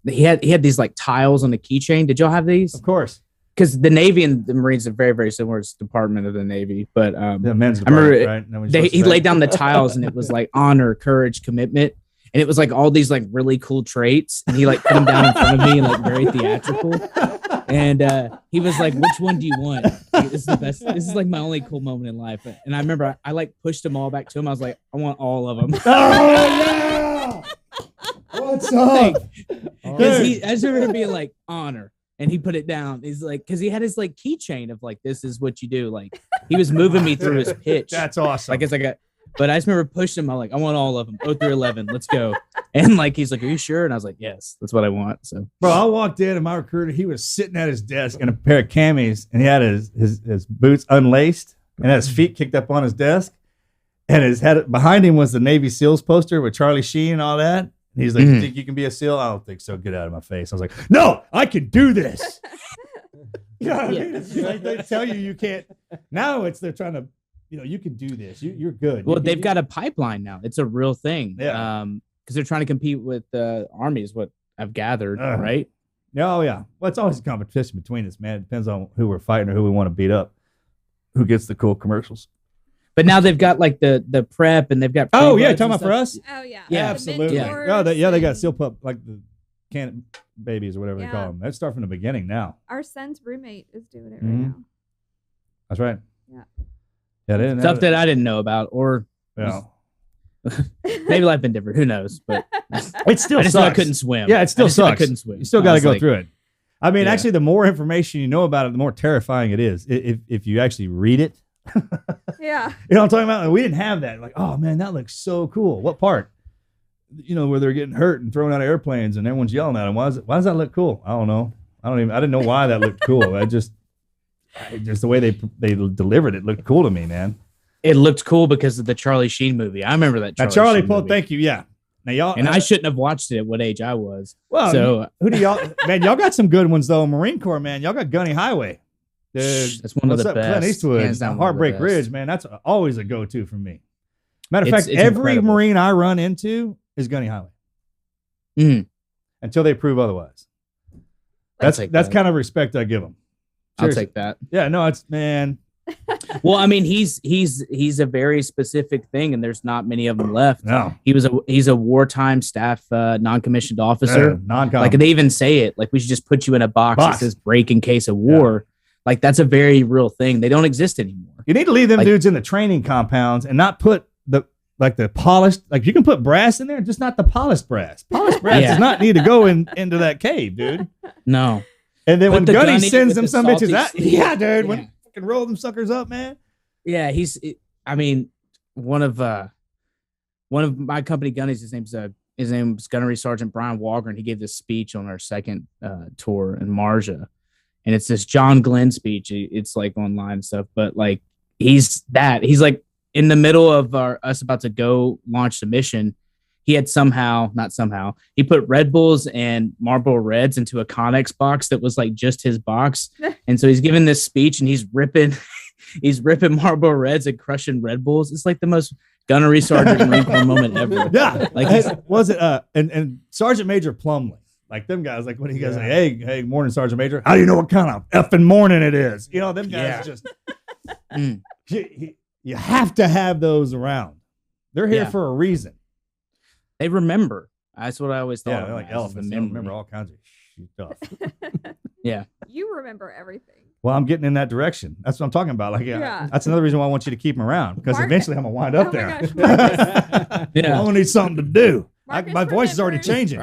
[SPEAKER 5] he had these like tiles on the keychain. Did y'all have these?
[SPEAKER 3] Of course.
[SPEAKER 5] Because the Navy and the Marines are very, very similar. It's the Department of the Navy. But
[SPEAKER 3] the men's department, right?
[SPEAKER 5] He laid down the tiles and it was like honor, courage, commitment. And it was like all these like really cool traits. And he like put them down in front of me and like very theatrical. And he was like, which one do you want? Like, this is the best. This is like my only cool moment in life. And I remember I like pushed them all back to him. I was like, I want all of them.
[SPEAKER 3] Oh, yeah. What's up?
[SPEAKER 5] Because I just remember him being like, honor. And he put it down. He's like, because he had his like keychain of like, this is what you do. Like he was moving me through his pitch.
[SPEAKER 3] That's awesome.
[SPEAKER 5] Like it's like but I just remember pushing him. I'm like, I want all of them. 0 through 11. Let's go. And like, he's like, are you sure? And I was like, yes, that's what I want. So,
[SPEAKER 3] bro, I walked in and my recruiter, he was sitting at his desk in a pair of camis and he had his boots unlaced and had his feet kicked up on his desk. And his head behind him was the Navy SEALs poster with Charlie Sheen and all that. And he's like, you think you can be a SEAL? I don't think so. Get out of my face. I was like, no, I can do this. You know what I mean? It's like they tell you can't. Now they're trying to, you can do this. You're good.
[SPEAKER 5] Well, they've got a pipeline now. It's a real thing.
[SPEAKER 3] Yeah.
[SPEAKER 5] Because they're trying to compete with the Army is what I've gathered, right?
[SPEAKER 3] Oh, yeah. Well, it's always a competition between us, man. It depends on who we're fighting or who we want to beat up. Who gets the cool commercials.
[SPEAKER 5] But now they've got like the prep and they've got.
[SPEAKER 3] Oh, yeah. Talking about for us?
[SPEAKER 4] Oh, yeah.
[SPEAKER 5] Yeah,
[SPEAKER 3] absolutely. They got seal pup, like the can babies or whatever they call them. They start from the beginning now.
[SPEAKER 4] Our son's roommate is doing it right now.
[SPEAKER 3] That's right.
[SPEAKER 4] Yeah.
[SPEAKER 3] Yeah, they didn't
[SPEAKER 5] Stuff
[SPEAKER 3] have
[SPEAKER 5] that I didn't know about, or
[SPEAKER 3] Yeah.
[SPEAKER 5] maybe life been different. Who knows? But
[SPEAKER 3] It still
[SPEAKER 5] I just know I
[SPEAKER 3] sucks.
[SPEAKER 5] couldn't swim.
[SPEAKER 3] Yeah, it still
[SPEAKER 5] I just knew I
[SPEAKER 3] sucks.
[SPEAKER 5] couldn't swim.
[SPEAKER 3] You still
[SPEAKER 5] I
[SPEAKER 3] got to
[SPEAKER 5] was
[SPEAKER 3] go
[SPEAKER 5] like,
[SPEAKER 3] through it. I mean,
[SPEAKER 5] Yeah.
[SPEAKER 3] actually, the more information you know about it, the more terrifying it is. If you actually read it,
[SPEAKER 4] Yeah.
[SPEAKER 3] you know what I'm talking about? We didn't have that. Like, oh man, that looks so cool. What part? You know, where they're getting hurt and thrown out of airplanes and everyone's yelling at them. Why does that look cool? I don't know. I didn't know why that looked cool. Just the way they delivered it looked cool to me, man.
[SPEAKER 5] It looked cool because of the Charlie Sheen movie. I remember that
[SPEAKER 3] Charlie
[SPEAKER 5] Sheen
[SPEAKER 3] Pull,
[SPEAKER 5] movie.
[SPEAKER 3] thank you. Yeah. Now y'all
[SPEAKER 5] And I shouldn't have watched it at what age I was.
[SPEAKER 3] Well,
[SPEAKER 5] So
[SPEAKER 3] who do y'all man? Y'all got some good ones though. Marine Corps, man. Y'all got Gunny Highway. Dude,
[SPEAKER 5] that's one of
[SPEAKER 3] what's
[SPEAKER 5] the
[SPEAKER 3] up,
[SPEAKER 5] best.
[SPEAKER 3] Clint Eastwood,
[SPEAKER 5] Hands down, one of the
[SPEAKER 3] Heartbreak
[SPEAKER 5] best.
[SPEAKER 3] Ridge, man. That's always a go-to for me. Matter of
[SPEAKER 5] It's-
[SPEAKER 3] fact,
[SPEAKER 5] it's
[SPEAKER 3] every
[SPEAKER 5] incredible.
[SPEAKER 3] Marine I run into is Gunny Highway
[SPEAKER 5] Mhm.
[SPEAKER 3] until they prove otherwise.
[SPEAKER 5] I'll
[SPEAKER 3] That's
[SPEAKER 5] take
[SPEAKER 3] that's
[SPEAKER 5] that.
[SPEAKER 3] kind of respect I give them.
[SPEAKER 5] I'll take that.
[SPEAKER 3] Yeah, no, it's man.
[SPEAKER 5] Well, I mean, he's a very specific thing, and there's not many of them left.
[SPEAKER 3] No,
[SPEAKER 5] He's a wartime staff non-commissioned officer.
[SPEAKER 3] non-com.
[SPEAKER 5] Like they even say it, like we should just put you in a box that
[SPEAKER 3] Box.
[SPEAKER 5] says break in case of war. Like that's a very real thing. They don't exist anymore.
[SPEAKER 3] You need to leave them
[SPEAKER 5] Like-
[SPEAKER 3] dudes in the training compounds and not put the polished. Like you can put brass in there, just not the polished brass. Polished brass
[SPEAKER 5] Yeah.
[SPEAKER 3] does not need to go into that cave, dude.
[SPEAKER 5] No.
[SPEAKER 3] And then
[SPEAKER 5] Put
[SPEAKER 3] when
[SPEAKER 5] the
[SPEAKER 3] Gunny
[SPEAKER 5] gunny
[SPEAKER 3] sends
[SPEAKER 5] with
[SPEAKER 3] them
[SPEAKER 5] the
[SPEAKER 3] some bitches
[SPEAKER 5] salty
[SPEAKER 3] out,
[SPEAKER 5] steam.
[SPEAKER 3] yeah, dude.
[SPEAKER 5] Yeah.
[SPEAKER 3] When fucking roll them suckers up, man.
[SPEAKER 5] Yeah, I mean, one of my company gunnies, his name's Gunnery Sergeant Brian Walker, and he gave this speech on our second tour in Marja. And it's this John Glenn speech. It's like online and stuff, but like he's like in the middle of us about to go launch the mission. He had he put Red Bulls and Marlboro Reds into a Connex box that was like just his box. And so he's giving this speech and he's ripping Marlboro Reds and crushing Red Bulls. It's like the most Gunnery Sergeant Marine Corps moment ever.
[SPEAKER 3] Yeah,
[SPEAKER 5] Like
[SPEAKER 3] was it and Sergeant Major Plumley, like them guys, like when he goes, hey, morning, Sergeant Major. How do you know what kind of effing morning it is? You know, them guys just
[SPEAKER 5] Mm.
[SPEAKER 3] you have to have those around. They're here
[SPEAKER 5] Yeah.
[SPEAKER 3] for a reason.
[SPEAKER 5] They remember. That's what I always thought.
[SPEAKER 3] Yeah,
[SPEAKER 5] of
[SPEAKER 3] they're
[SPEAKER 5] them
[SPEAKER 3] like
[SPEAKER 5] as, the
[SPEAKER 3] elephants. They
[SPEAKER 5] memory.
[SPEAKER 3] remember all kinds of stuff.
[SPEAKER 5] Yeah.
[SPEAKER 4] You remember everything.
[SPEAKER 3] Well, I'm getting in that direction. That's what I'm talking about. Like,
[SPEAKER 4] Yeah.
[SPEAKER 3] that's another reason why I want you to keep them around, because
[SPEAKER 4] Mark-
[SPEAKER 3] eventually I'm gonna wind up
[SPEAKER 4] Oh my
[SPEAKER 3] there.
[SPEAKER 4] gosh, Marcus.
[SPEAKER 5] Yeah.
[SPEAKER 3] I'm gonna need something to do.
[SPEAKER 4] Marcus
[SPEAKER 3] My voice is already
[SPEAKER 4] remembers-
[SPEAKER 3] changing.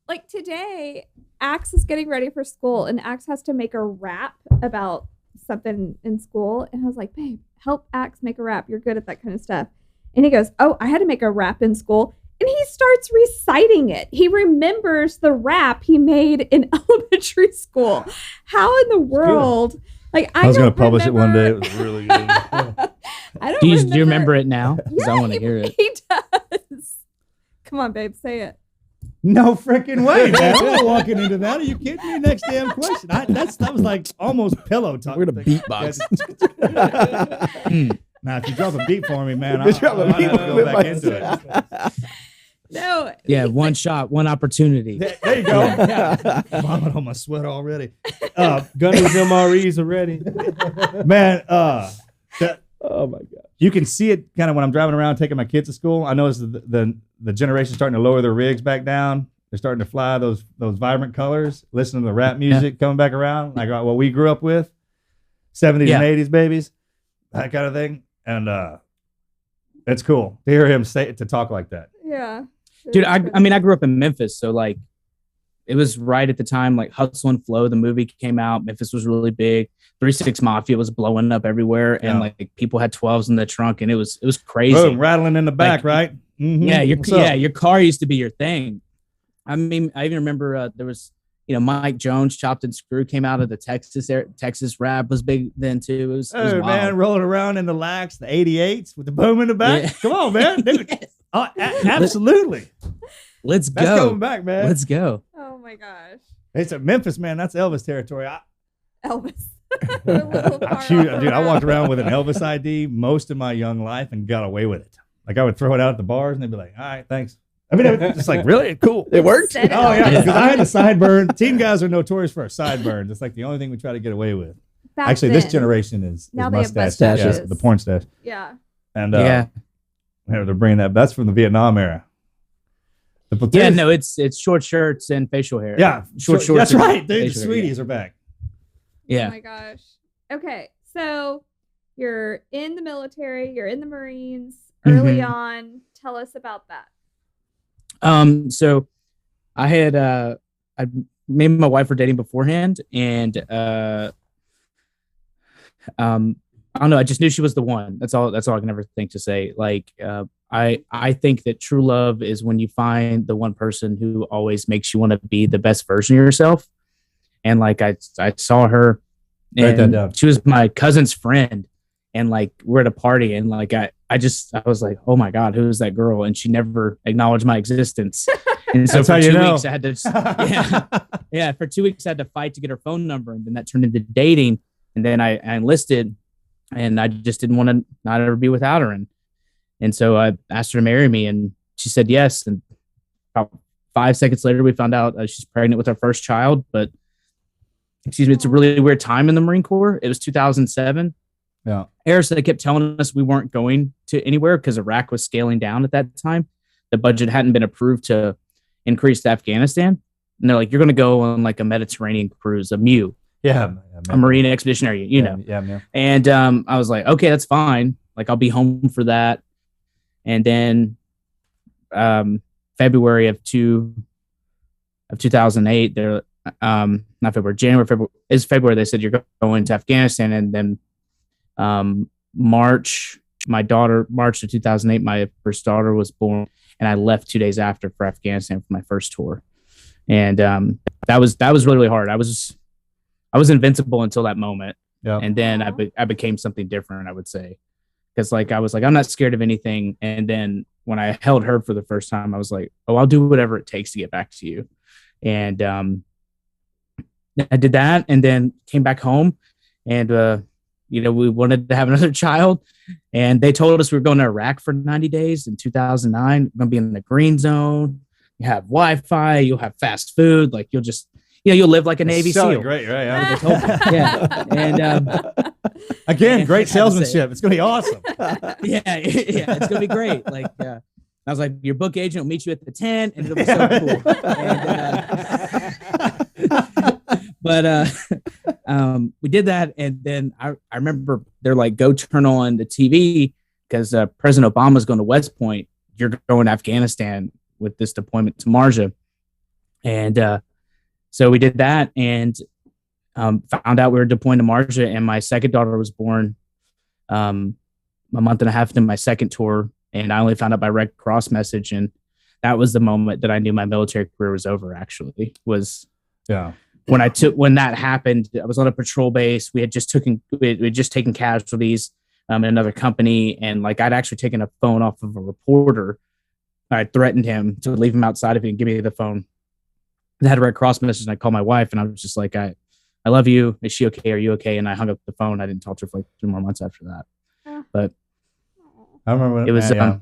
[SPEAKER 4] Like today, Axe is getting ready for school, and Axe has to make a rap about something in school. And I was like, babe, help Axe make a rap. You're good at that kind of stuff. And he goes, oh, I had to make a rap in school. And he starts reciting it. He remembers the rap he made in elementary school. How in the world? Like
[SPEAKER 3] I was
[SPEAKER 4] don't
[SPEAKER 3] gonna publish it one day. It
[SPEAKER 4] remember-
[SPEAKER 3] was really good.
[SPEAKER 4] I don't
[SPEAKER 5] Do you remember it now? Because I
[SPEAKER 4] Yeah,
[SPEAKER 5] want to hear it.
[SPEAKER 4] He does. Come on, babe, say it.
[SPEAKER 3] No freaking way, man. I'm not walking into that. Are you kidding me? Next damn question. That was like almost pillow talk.
[SPEAKER 2] We're gonna beatbox.
[SPEAKER 3] Now, if you drop a beat for me, man,
[SPEAKER 2] Just drop a
[SPEAKER 3] I'll
[SPEAKER 2] beat
[SPEAKER 3] have to go
[SPEAKER 2] with
[SPEAKER 3] back
[SPEAKER 2] my-
[SPEAKER 3] into it.
[SPEAKER 4] No.
[SPEAKER 5] Yeah, one shot, one opportunity.
[SPEAKER 3] There you go. Yeah. Vomit on my sweater already. Gunny's MREs are ready. Man,
[SPEAKER 2] Oh my god.
[SPEAKER 3] you can see it kind of when I'm driving around taking my kids to school. I notice the generation starting to lower their rigs back down. They're starting to fly those vibrant colors, listening to the rap music coming back around, like what we grew up with, 70s
[SPEAKER 5] Yeah.
[SPEAKER 3] and 80s babies, that kind of thing. And it's cool to hear him to talk like that.
[SPEAKER 4] Yeah.
[SPEAKER 5] Dude, I mean, I grew up in Memphis, so like it was right at the time like Hustle and Flow, the movie came out. Memphis was really big. 3-6 Mafia was blowing up everywhere, and
[SPEAKER 3] Yeah.
[SPEAKER 5] like people had 12s in the trunk, and it was crazy.
[SPEAKER 3] Boom, rattling in the back,
[SPEAKER 5] Like,
[SPEAKER 3] right? Mhm.
[SPEAKER 5] Yeah,
[SPEAKER 3] What's up?
[SPEAKER 5] your car used to be your thing. I mean, I even remember there was Mike Jones, Chopped and Screw came out of the Texas rap was big then too. It was
[SPEAKER 3] Hey,
[SPEAKER 5] wild.
[SPEAKER 3] man, rolling around in the lax, the 88s with the boom in the back.
[SPEAKER 5] Yeah.
[SPEAKER 3] Come on, man. Dude. Oh, absolutely.
[SPEAKER 5] Let's
[SPEAKER 3] That's
[SPEAKER 5] go.
[SPEAKER 3] coming back, man.
[SPEAKER 5] Let's go.
[SPEAKER 4] Oh my gosh.
[SPEAKER 3] It's at Memphis, man. That's Elvis territory.
[SPEAKER 4] Elvis. A little far
[SPEAKER 3] Dude,
[SPEAKER 4] off.
[SPEAKER 3] I walked around with an Elvis ID most of my young life and got away with it. Like I would throw it out at the bars and they'd be like, all right, thanks. I mean, it's just like, really? Cool.
[SPEAKER 2] It worked?
[SPEAKER 4] Said it.
[SPEAKER 3] Oh, yeah. Because I had the sideburn. Teen guys are notorious for our sideburns. It's like the only thing we try to get away with.
[SPEAKER 4] Back
[SPEAKER 3] Actually, this
[SPEAKER 4] then.
[SPEAKER 3] generation is
[SPEAKER 4] Now they have
[SPEAKER 3] mustache.
[SPEAKER 2] mustaches.
[SPEAKER 3] Yeah, the porn stash.
[SPEAKER 4] Yeah.
[SPEAKER 3] And
[SPEAKER 5] Yeah.
[SPEAKER 3] they're bringing that. That's from the Vietnam era. The
[SPEAKER 5] Yeah,
[SPEAKER 3] platoons-
[SPEAKER 5] no, it's short shirts and facial hair.
[SPEAKER 3] Yeah,
[SPEAKER 5] short shorts.
[SPEAKER 3] That's
[SPEAKER 5] and
[SPEAKER 3] right, dude. The
[SPEAKER 5] facial hair,
[SPEAKER 3] sweeties are back.
[SPEAKER 4] Oh
[SPEAKER 5] Yeah.
[SPEAKER 4] my gosh. Okay. So You're in the military, you're in the Marines early on. Tell us about that.
[SPEAKER 5] So I had me and my wife were dating beforehand, and I don't know, I just knew she was the one. That's all I can ever think to say. Like I think that true love is when you find the one person who always makes you want to be the best version of yourself. And like I saw her, and she was my cousin's friend, and like we're at a party, and like I was like, oh my God, who is that girl? And she never acknowledged my existence. And so for 2 weeks I had to for 2 weeks I had to fight to get her phone number, and then that turned into dating. And then I enlisted, and I just didn't want to not ever be without her. And so I asked her to marry me, and she said yes. And about 5 seconds later, we found out she's pregnant with our first child. But excuse me, it's a really weird time in the Marine Corps. It was 2007.
[SPEAKER 3] Yeah.
[SPEAKER 5] Harrison kept telling us we weren't going to anywhere because Iraq was scaling down at that time. The budget hadn't been approved to increase to Afghanistan. And they're like, you're going to go on like a Mediterranean cruise, a MEU.
[SPEAKER 3] Yeah.
[SPEAKER 5] A Marine Expeditionary, you know.
[SPEAKER 3] Yeah.
[SPEAKER 5] And I was like, okay, that's fine. Like, I'll be home for that. And then February of 2008, they're not February, February. They said you're going to Afghanistan. And then March of 2008, my first daughter was born, and I left 2 days after for Afghanistan for my first tour. And that was really, really hard. I was invincible until that moment.
[SPEAKER 3] Yeah.
[SPEAKER 5] And then I became something different, I would say. Because like I was like, I'm not scared of anything. And then when I held her for the first time, I was like, oh, I'll do whatever it takes to get back to you. And I did that, and then came back home, and we wanted to have another child, and they told us we were going to Iraq for 90 days in 2009. We're going to be in the green zone. You have Wi-Fi, you'll have fast food, like you'll just, you'll live like a Navy SEAL.
[SPEAKER 3] Great, right?
[SPEAKER 5] Yeah. And
[SPEAKER 3] again, great salesmanship. It's going to be awesome.
[SPEAKER 5] Yeah, it's going to be great. Like, I was like, your book agent will meet you at the tent, and it'll be so cool. But we did that, and then I remember they're like, go turn on the TV because President Obama's going to West Point. You're going to Afghanistan with this deployment to Marja. And so we did that, and found out we were deploying to Marja, and my second daughter was born a month and a half into my second tour, and I only found out by Red Cross message, and that was the moment that I knew my military career was over. Actually, when that happened, I was on a patrol base. We had just taken casualties in another company, and like I'd actually taken a phone off of a reporter. I threatened him to leave him outside if he didn't give me the phone. I had a Red Cross message, and I called my wife, and I was just like, I love you. Is she okay? Are you okay? And I hung up the phone. I didn't talk to her for like 3 more months after that. But
[SPEAKER 3] I remember when
[SPEAKER 5] it was
[SPEAKER 3] all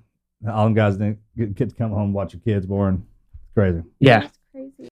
[SPEAKER 3] them guys didn't get to come home and watch your kids born. It's crazy.
[SPEAKER 5] Yeah.
[SPEAKER 4] That's crazy.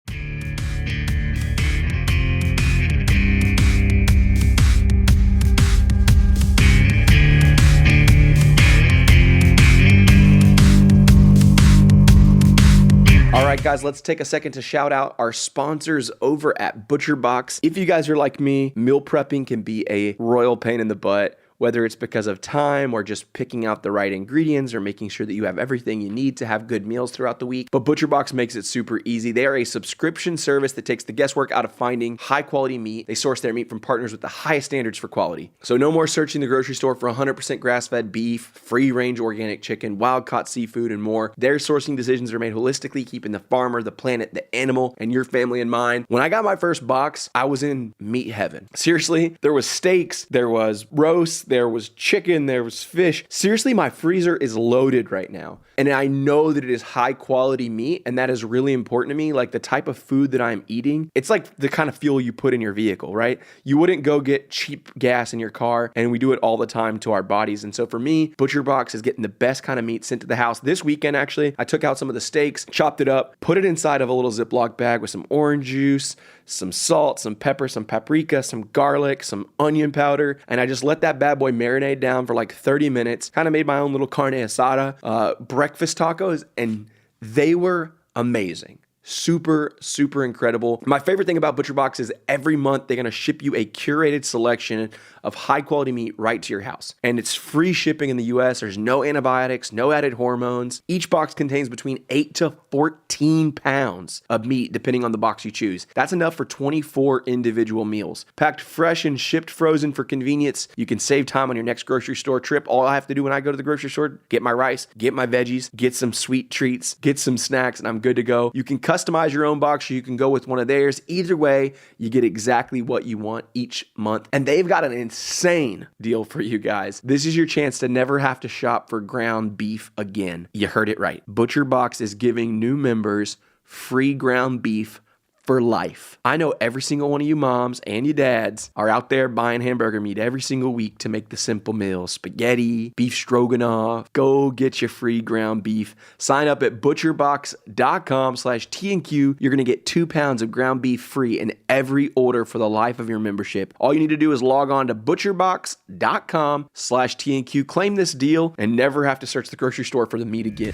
[SPEAKER 1] All right, guys, let's take a second to shout out our sponsors over at ButcherBox. If you guys are like me, meal prepping can be a royal pain in the butt, whether it's because of time or just picking out the right ingredients or making sure that you have everything you need to have good meals throughout the week. But ButcherBox makes it super easy. They are a subscription service that takes the guesswork out of finding high quality meat. They source their meat from partners with the highest standards for quality. So no more searching the grocery store for 100% grass-fed beef, free-range organic chicken, wild-caught seafood, and more. Their sourcing decisions are made holistically, keeping the farmer, the planet, the animal, and your family in mind. When I got my first box, I was in meat heaven. Seriously, there was steaks, there was roast, there was chicken, there was fish. Seriously, my freezer is loaded right now. And I know that it is high quality meat, and that is really important to me. Like the type of food that I'm eating, it's like the kind of fuel you put in your vehicle, right? You wouldn't go get cheap gas in your car, and we do it all the time to our bodies. And so for me, ButcherBox is getting the best kind of meat sent to the house. This weekend, actually, I took out some of the steaks, chopped it up, put it inside of a little Ziploc bag with some orange juice, some salt, some pepper, some paprika, some garlic, some onion powder, and I just let that bad boy marinate down for like 30 minutes. Kind of made my own little carne asada, breakfast tacos, and they were amazing. Super, super incredible. My favorite thing about ButcherBox is every month they're going to ship you a curated selection of high quality meat right to your house. And it's free shipping in the US. There's no antibiotics, no added hormones. Each box contains between 8 to 14 pounds of meat, depending on the box you choose. That's enough for 24 individual meals. Packed fresh and shipped frozen for convenience. You can save time on your next grocery store trip. All I have to do when I go to the grocery store, get my rice, get my veggies, get some sweet treats, get some snacks, and I'm good to go. You can customize your own box or you can go with one of theirs. Either way, you get exactly what you want each month. And they've got an insane deal for you guys. This is your chance to never have to shop for ground beef again. You heard it right. ButcherBox is giving new members free ground beef for life. I know every single one of you moms and you dads are out there buying hamburger meat every single week to make the simple meals. Spaghetti, beef stroganoff. Go get your free ground beef. Sign up at butcherbox.com/TNQ. You're going to get 2 pounds of ground beef free in every order for the life of your membership. All you need to do is log on to butcherbox.com/TNQ, claim this deal, and never have to search the grocery store for the meat again.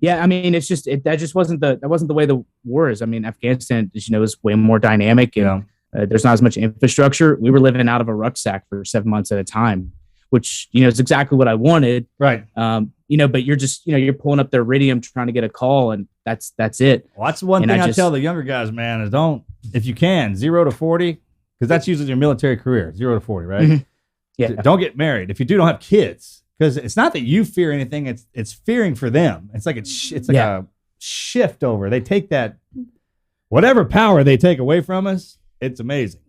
[SPEAKER 5] Yeah, I mean, it's just that just wasn't the way the war is. I mean, Afghanistan, as you know, is way more dynamic, and there's not as much infrastructure. We were living out of a rucksack for 7 months at a time, which is exactly what I wanted.
[SPEAKER 3] Right.
[SPEAKER 5] But you're just you're pulling up their Iridium trying to get a call, and that's it.
[SPEAKER 3] Well, that's one thing I tell the younger guys, man, is don't, if you can, 0 to 40, because that's usually your military career, 0 to 40, right?
[SPEAKER 5] Mm-hmm. Yeah.
[SPEAKER 3] Don't get married. If you don't have kids. Because it's not that you fear anything; it's fearing for them. It's like a shift over. They take that whatever power they take away from us. It's amazing,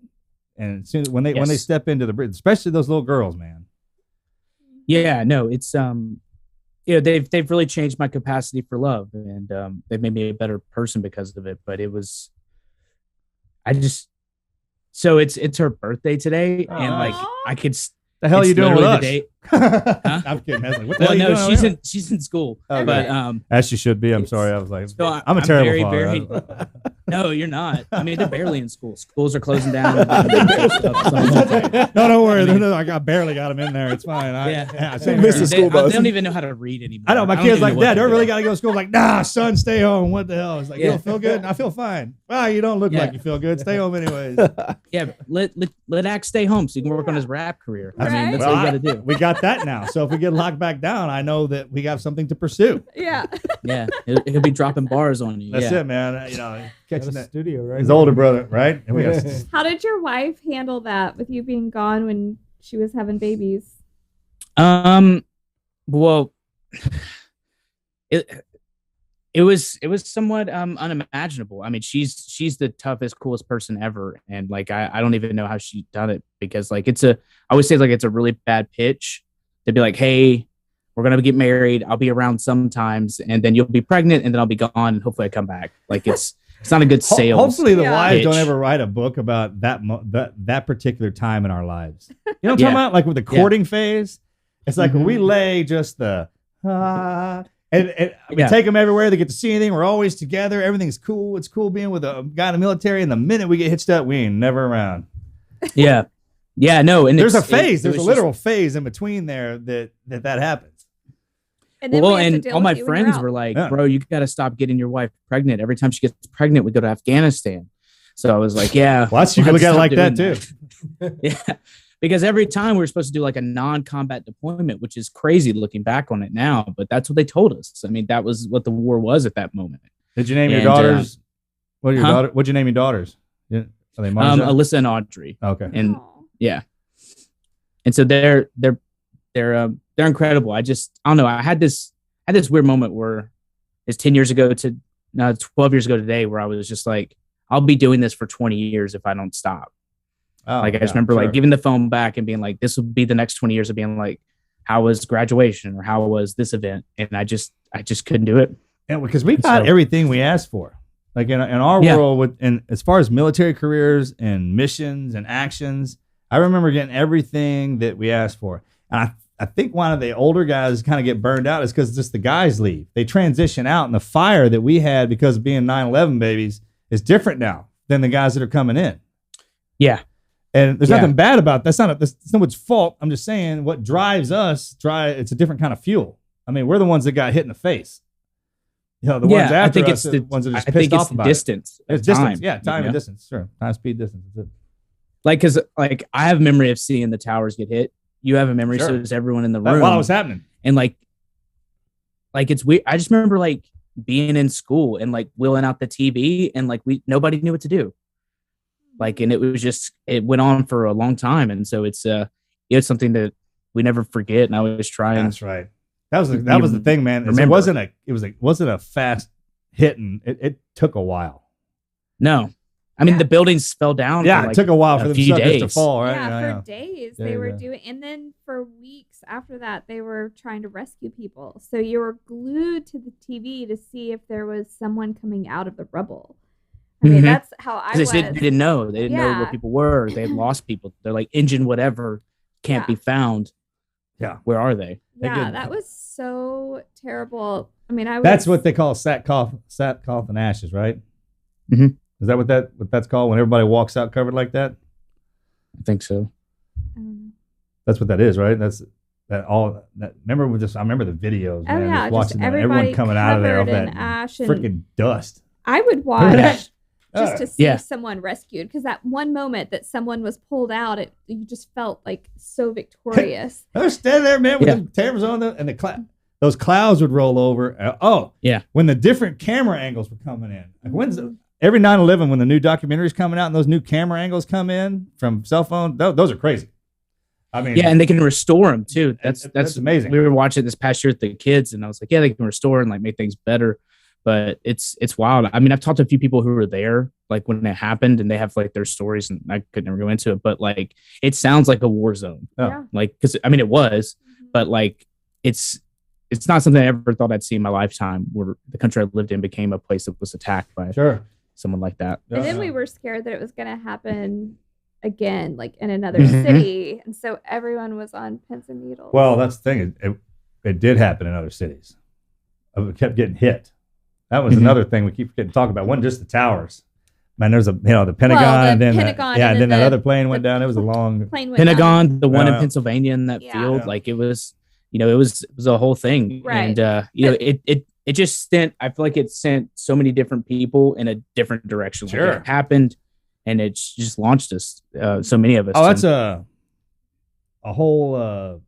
[SPEAKER 3] and as soon as when they step into the bridge, especially those little girls, man.
[SPEAKER 5] Yeah, no, it's they've really changed my capacity for love, and they've made me a better person because of it. But it's her birthday today, and like I could.
[SPEAKER 3] The hell are you doing with us?
[SPEAKER 5] Huh?
[SPEAKER 3] I'm kidding. I was like, what the hell are you doing?
[SPEAKER 5] She's in school.
[SPEAKER 3] Okay.
[SPEAKER 5] But
[SPEAKER 3] as she should be. I'm sorry. I was like,
[SPEAKER 5] so
[SPEAKER 3] I'm a terrible father.
[SPEAKER 5] No, you're not. I mean, they're barely in school. Schools are closing down.
[SPEAKER 3] No, don't worry. I barely got them in there. It's fine.
[SPEAKER 5] I
[SPEAKER 2] miss the school bus.
[SPEAKER 5] They don't even know how to read anymore.
[SPEAKER 3] I know my kids like, Dad, don't really got to go to school. I'm like, nah, son, stay home. What the hell? It's like, you don't feel good? I feel fine. Well, you don't look like you feel good. Stay home anyways.
[SPEAKER 5] Yeah, let Axe stay home so he can work on his rap career. I mean, that's what you got to do.
[SPEAKER 3] We got that now. So if we get locked back down, I know that we have something to pursue.
[SPEAKER 4] Yeah.
[SPEAKER 5] Yeah, he'll be dropping bars on you.
[SPEAKER 3] That's it, man. Catching that
[SPEAKER 2] studio, right?
[SPEAKER 3] His older brother, right? And
[SPEAKER 4] How did your wife handle that with you being gone when she was having babies?
[SPEAKER 5] Well, it was somewhat unimaginable. I mean, she's the toughest, coolest person ever, and like I don't even know how she done it, because like I always say like it's a really bad pitch to be like, hey, we're gonna get married, I'll be around sometimes, and then you'll be pregnant, and then I'll be gone, and hopefully I come back. Like it's not a good sales.
[SPEAKER 3] Hopefully the wives
[SPEAKER 5] pitch.
[SPEAKER 3] don't ever write a book about that particular time in our lives. You know what I'm talking about? Like with the courting phase, it's like when we lay just the and we take them everywhere. They get to see anything. We're always together. Everything's cool. It's cool being with a guy in the military. And the minute we get hitched up, we ain't never around.
[SPEAKER 5] Yeah. No. And
[SPEAKER 3] there's a phase. There's a literal phase in between there that happens.
[SPEAKER 4] And then
[SPEAKER 5] all my friends were like, bro, you got to stop getting your wife pregnant. Every time she gets pregnant, we go to Afghanistan. So I was like, yeah.
[SPEAKER 3] Well, you can look at it like that too.
[SPEAKER 5] Yeah. Because every time we were supposed to do like a non-combat deployment, which is crazy looking back on it now, but that's what they told us. I mean, that was what the war was at that moment.
[SPEAKER 3] Did you name your daughters? What'd you name your daughters? Yeah. Are they
[SPEAKER 5] Alyssa and Audrey.
[SPEAKER 3] Okay.
[SPEAKER 5] And yeah. And so they're incredible. I don't know. I had this weird moment where it's 10 years ago to 12 years ago today, where I was just like, I'll be doing this for 20 years if I don't stop. I just remember like giving the phone back and being like, this will be the next 20 years of being like, how was graduation or how was this event? And I just couldn't do it.
[SPEAKER 3] And because we got everything we asked for, like in our world and as far as military careers and missions and actions, I remember getting everything that we asked for. And I think one of the older guys kind of get burned out is because just the guys leave. They transition out, and the fire that we had because of being 9/11 babies is different now than the guys that are coming in.
[SPEAKER 5] Yeah.
[SPEAKER 3] And there's
[SPEAKER 5] Yeah.
[SPEAKER 3] nothing bad about that. That's not what's fault. I'm just saying what drives us, it's a different kind of fuel. I mean, we're the ones that got hit in the face. You know, the ones
[SPEAKER 5] I
[SPEAKER 3] after
[SPEAKER 5] think
[SPEAKER 3] us
[SPEAKER 5] it's
[SPEAKER 3] are the ones that are just
[SPEAKER 5] I
[SPEAKER 3] pissed
[SPEAKER 5] think it's
[SPEAKER 3] off
[SPEAKER 5] the
[SPEAKER 3] about
[SPEAKER 5] distance.
[SPEAKER 3] it. It's
[SPEAKER 5] of
[SPEAKER 3] distance.
[SPEAKER 5] time,
[SPEAKER 3] Yeah, time
[SPEAKER 5] you
[SPEAKER 3] and
[SPEAKER 5] know?
[SPEAKER 3] distance. Sure. Time, speed, distance. That's it.
[SPEAKER 5] Like, cause like I have memory of seeing the towers get hit. You have a memory, so
[SPEAKER 3] Sure.
[SPEAKER 5] does everyone in the room.
[SPEAKER 3] While it was happening.
[SPEAKER 5] And like it's weird. I just remember like being in school and like wheeling out the TV and like nobody knew what to do. Like, and it went on for a long time. And so it's something that we never forget. And I always try and
[SPEAKER 3] That's right. That was the thing, man.
[SPEAKER 5] Remember.
[SPEAKER 3] It wasn't a fast hit, and it took a while.
[SPEAKER 5] no. I mean, the buildings fell down.
[SPEAKER 3] Yeah,
[SPEAKER 5] for like
[SPEAKER 3] it took a while for
[SPEAKER 5] a
[SPEAKER 3] them
[SPEAKER 5] few
[SPEAKER 3] suckers to
[SPEAKER 5] days.
[SPEAKER 3] fall, right?
[SPEAKER 4] Yeah, for days
[SPEAKER 3] Yeah,
[SPEAKER 4] they were
[SPEAKER 3] yeah.
[SPEAKER 4] doing, and then for weeks after that, they were trying to rescue people. So you were glued to the TV to see if there was someone coming out of the rubble. I mean,
[SPEAKER 5] Mhm.
[SPEAKER 4] that's how I was.
[SPEAKER 5] They didn't know. They didn't know
[SPEAKER 4] Yeah.
[SPEAKER 5] where people were. They had lost people. They're like, engine whatever can't be found.
[SPEAKER 3] Yeah.
[SPEAKER 5] Where are they?
[SPEAKER 4] Yeah, that was so terrible. I mean,
[SPEAKER 3] That's what they call sackcloth and ashes, right?
[SPEAKER 5] Mhm.
[SPEAKER 3] Is that what that's called when everybody walks out covered like that?
[SPEAKER 5] I think so.
[SPEAKER 4] I don't know.
[SPEAKER 3] That's what that is, right? That's that all. That remember I remember the videos.
[SPEAKER 4] Oh
[SPEAKER 3] Man,
[SPEAKER 4] yeah,
[SPEAKER 3] just watching
[SPEAKER 4] everybody
[SPEAKER 3] everyone coming out of there of
[SPEAKER 4] covered in
[SPEAKER 3] that
[SPEAKER 4] ash and
[SPEAKER 3] freaking dust.
[SPEAKER 4] I would watch
[SPEAKER 5] Yeah.
[SPEAKER 4] just to see
[SPEAKER 5] Yeah.
[SPEAKER 4] someone rescued, because that one moment that someone was pulled out, you just felt like so victorious.
[SPEAKER 3] I was standing there, man, with
[SPEAKER 5] Yeah.
[SPEAKER 3] the cameras on them, and those clouds would roll over.
[SPEAKER 5] Yeah.
[SPEAKER 3] When the different camera angles were coming in. Like every 9/11 when the new documentary's coming out and those new camera angles come in from cell phone, those are crazy. I mean,
[SPEAKER 5] Yeah, and they can restore them too.
[SPEAKER 3] That's amazing.
[SPEAKER 5] We were watching this past year with the kids, and I was like, yeah, they can restore and like make things better. But it's wild. I mean, I've talked to a few people who were there, like when it happened, and they have like their stories, and I could never go into it. But like, it sounds like a war zone.
[SPEAKER 3] Yeah.
[SPEAKER 5] Like, because I mean, it was, but like, it's not something I ever thought I'd see in my lifetime, where the country I lived in became a place that was attacked by
[SPEAKER 3] sure.
[SPEAKER 5] someone like that.
[SPEAKER 4] And then
[SPEAKER 3] Yeah.
[SPEAKER 4] we were scared that it was going to happen again, like in another
[SPEAKER 5] Mhm.
[SPEAKER 4] city. And so everyone was on pins and needles.
[SPEAKER 3] Well, that's the thing. It did happen in other cities. It kept getting hit. That was
[SPEAKER 5] Mhm.
[SPEAKER 3] another thing we keep getting talking about. It wasn't just the towers. Man, there's the Pentagon,
[SPEAKER 4] Well, the
[SPEAKER 3] and then
[SPEAKER 4] Pentagon,
[SPEAKER 3] and
[SPEAKER 4] and
[SPEAKER 3] then
[SPEAKER 4] then
[SPEAKER 3] that
[SPEAKER 4] the-
[SPEAKER 3] other plane went
[SPEAKER 4] the
[SPEAKER 3] down. It was a long.
[SPEAKER 4] plane went down.
[SPEAKER 5] Pentagon, the one in
[SPEAKER 3] Yeah.
[SPEAKER 5] Pennsylvania in that
[SPEAKER 4] Yeah.
[SPEAKER 5] field,
[SPEAKER 3] Yeah.
[SPEAKER 5] like it was, it was a whole thing.
[SPEAKER 4] Right.
[SPEAKER 5] And it just I feel like it sent so many different people in a different direction. Like,
[SPEAKER 3] Sure.
[SPEAKER 5] it happened, and it just launched us, so many of us.
[SPEAKER 3] Oh, that's
[SPEAKER 5] And-
[SPEAKER 3] a whole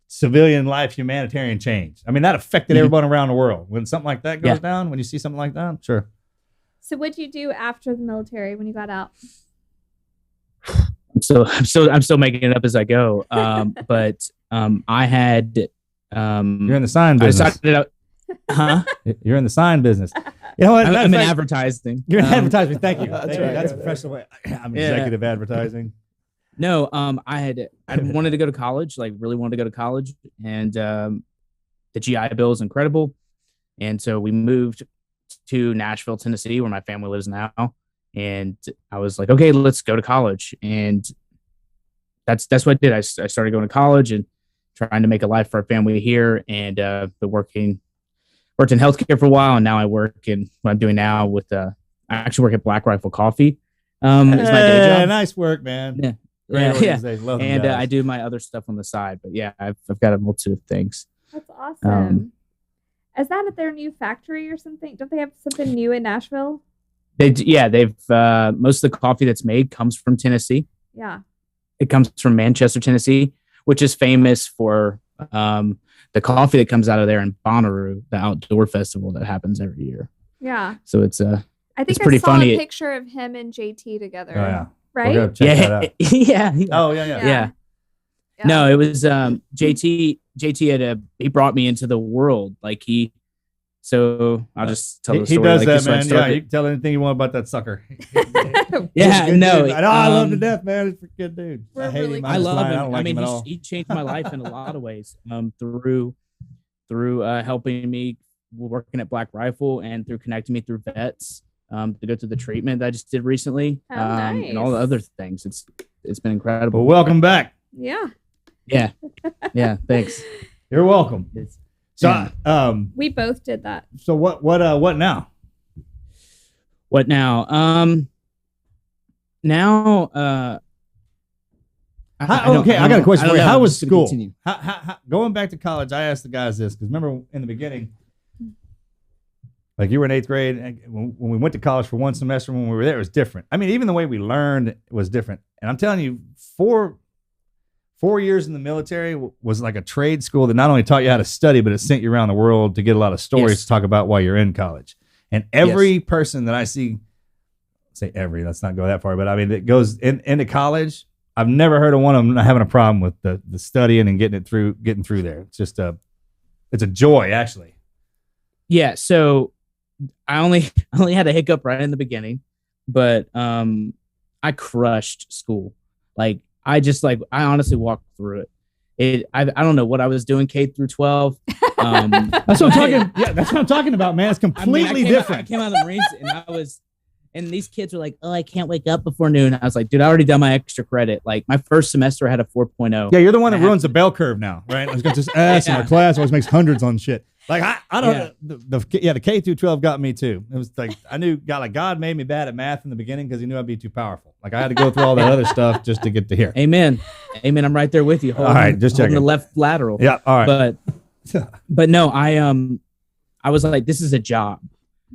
[SPEAKER 3] civilian life humanitarian change. I mean, that affected
[SPEAKER 5] Mhm.
[SPEAKER 3] everyone around the world. When something like that goes
[SPEAKER 5] Yeah.
[SPEAKER 3] down, when you see something like that, sure.
[SPEAKER 4] So what'd you do after the military when you got out?
[SPEAKER 5] I'm still making it up as I go. But I had
[SPEAKER 3] You're in the sign
[SPEAKER 5] I
[SPEAKER 3] business.
[SPEAKER 5] decided out, huh?
[SPEAKER 3] You're in the sign business. You know what?
[SPEAKER 5] I'm in
[SPEAKER 3] Matter of fact,
[SPEAKER 5] advertising.
[SPEAKER 3] You're in
[SPEAKER 5] Um,
[SPEAKER 3] advertising. Thank you.
[SPEAKER 2] That's
[SPEAKER 3] Thank you.
[SPEAKER 2] right.
[SPEAKER 3] That's a professional way. I'm
[SPEAKER 5] Yeah.
[SPEAKER 3] executive advertising.
[SPEAKER 5] No, I wanted to go to college, like really wanted to go to college, and the GI Bill is incredible, and so we moved to Nashville, Tennessee, where my family lives now, and I was like, okay, let's go to college, and that's what I did. I started going to college and trying to make a life for our family here, and been worked in healthcare for a while, and now I work in what I'm doing now with I actually work at Black Rifle Coffee. Is my day job.
[SPEAKER 3] Nice work, man.
[SPEAKER 5] Yeah.
[SPEAKER 3] Great
[SPEAKER 5] Yeah,
[SPEAKER 3] organization. Love them
[SPEAKER 5] And
[SPEAKER 3] guys.
[SPEAKER 5] I do my other stuff on the side, but yeah, I've got a multitude of things.
[SPEAKER 4] That's awesome. Is that at their new factory or something? Don't they have something new in Nashville?
[SPEAKER 5] They've most of the coffee that's made comes from Tennessee.
[SPEAKER 4] Yeah.
[SPEAKER 5] It comes from Manchester, Tennessee, which is famous for the coffee that comes out of there in Bonnaroo, the outdoor festival that happens every year.
[SPEAKER 4] Yeah.
[SPEAKER 5] So it's
[SPEAKER 4] I think
[SPEAKER 5] It's
[SPEAKER 4] I
[SPEAKER 5] pretty
[SPEAKER 4] saw
[SPEAKER 5] funny.
[SPEAKER 4] a picture of him and JT together.
[SPEAKER 3] Oh, yeah. We're
[SPEAKER 4] Right?
[SPEAKER 3] gonna check that out.
[SPEAKER 5] yeah.
[SPEAKER 3] Oh, yeah.
[SPEAKER 5] Yeah. No, it was JT he brought me into the world. So I'll just tell the
[SPEAKER 3] He
[SPEAKER 5] story.
[SPEAKER 3] does
[SPEAKER 5] like
[SPEAKER 3] that,
[SPEAKER 5] this.
[SPEAKER 3] man. Yeah, you can tell anything you want about that sucker.
[SPEAKER 5] Yeah, no.
[SPEAKER 3] I love him to death, man. He's a good dude.
[SPEAKER 4] We're
[SPEAKER 3] I hate
[SPEAKER 4] really
[SPEAKER 3] him.
[SPEAKER 4] good.
[SPEAKER 5] I
[SPEAKER 3] I'm just
[SPEAKER 5] love
[SPEAKER 3] lying.
[SPEAKER 5] him.
[SPEAKER 3] I don't
[SPEAKER 5] I
[SPEAKER 3] like
[SPEAKER 5] mean,
[SPEAKER 3] him at all.
[SPEAKER 5] he changed my life in a lot of ways. Through helping me working at Black Rifle and through connecting me through vets to go through the treatment that I just did recently,
[SPEAKER 4] Oh,
[SPEAKER 5] and all the
[SPEAKER 4] nice.
[SPEAKER 5] other things. It's been incredible.
[SPEAKER 3] Well, welcome back.
[SPEAKER 4] Yeah.
[SPEAKER 5] Yeah, yeah. Thanks.
[SPEAKER 3] You're welcome.
[SPEAKER 5] It's-
[SPEAKER 3] So,
[SPEAKER 5] yeah.
[SPEAKER 4] We both did that.
[SPEAKER 3] so what now?
[SPEAKER 5] What now? now,
[SPEAKER 3] I got a question for you. How was school?
[SPEAKER 5] Continue.
[SPEAKER 3] How, going back to college, I asked the guys this because remember in the beginning, like you were in 8th grade, and when we went to college for one semester, when we were there, it was different. I mean, even the way we learned was different. And I'm telling you, 4 years in the military was like a trade school that not only taught you how to study, but it sent you around the world to get a lot of stories to talk about while you're in college. And every person that I see, say every, let's not go that far, but I mean, that goes into college, I've never heard of one of them not having a problem with the studying and getting through there. It's just it's a joy, actually.
[SPEAKER 5] Yeah. So I only had a hiccup right in the beginning, but I crushed school. Like I honestly walked through it. I don't know what I was doing K through 12.
[SPEAKER 3] That's what I'm talking. Yeah, that's what I'm talking about, man. It's completely different.
[SPEAKER 5] I came out of the Marines and these kids were like, "Oh, I can't wake up before noon." I was like, "Dude, I already done my extra credit." Like my first semester I had a 4.0.
[SPEAKER 3] Yeah, you're the one that ruins the bell curve now, right? I was going to just ask in our class always makes hundreds on shit. Like I don't the K through 12 got me too. It was like I knew God made me bad at math in the beginning because he knew I'd be too powerful. Like I had to go through all that other stuff just to get to here.
[SPEAKER 5] Amen. I'm right there with you.
[SPEAKER 3] All right, just checking
[SPEAKER 5] the left lateral.
[SPEAKER 3] Yeah, all right.
[SPEAKER 5] But no, I was like, this is a job.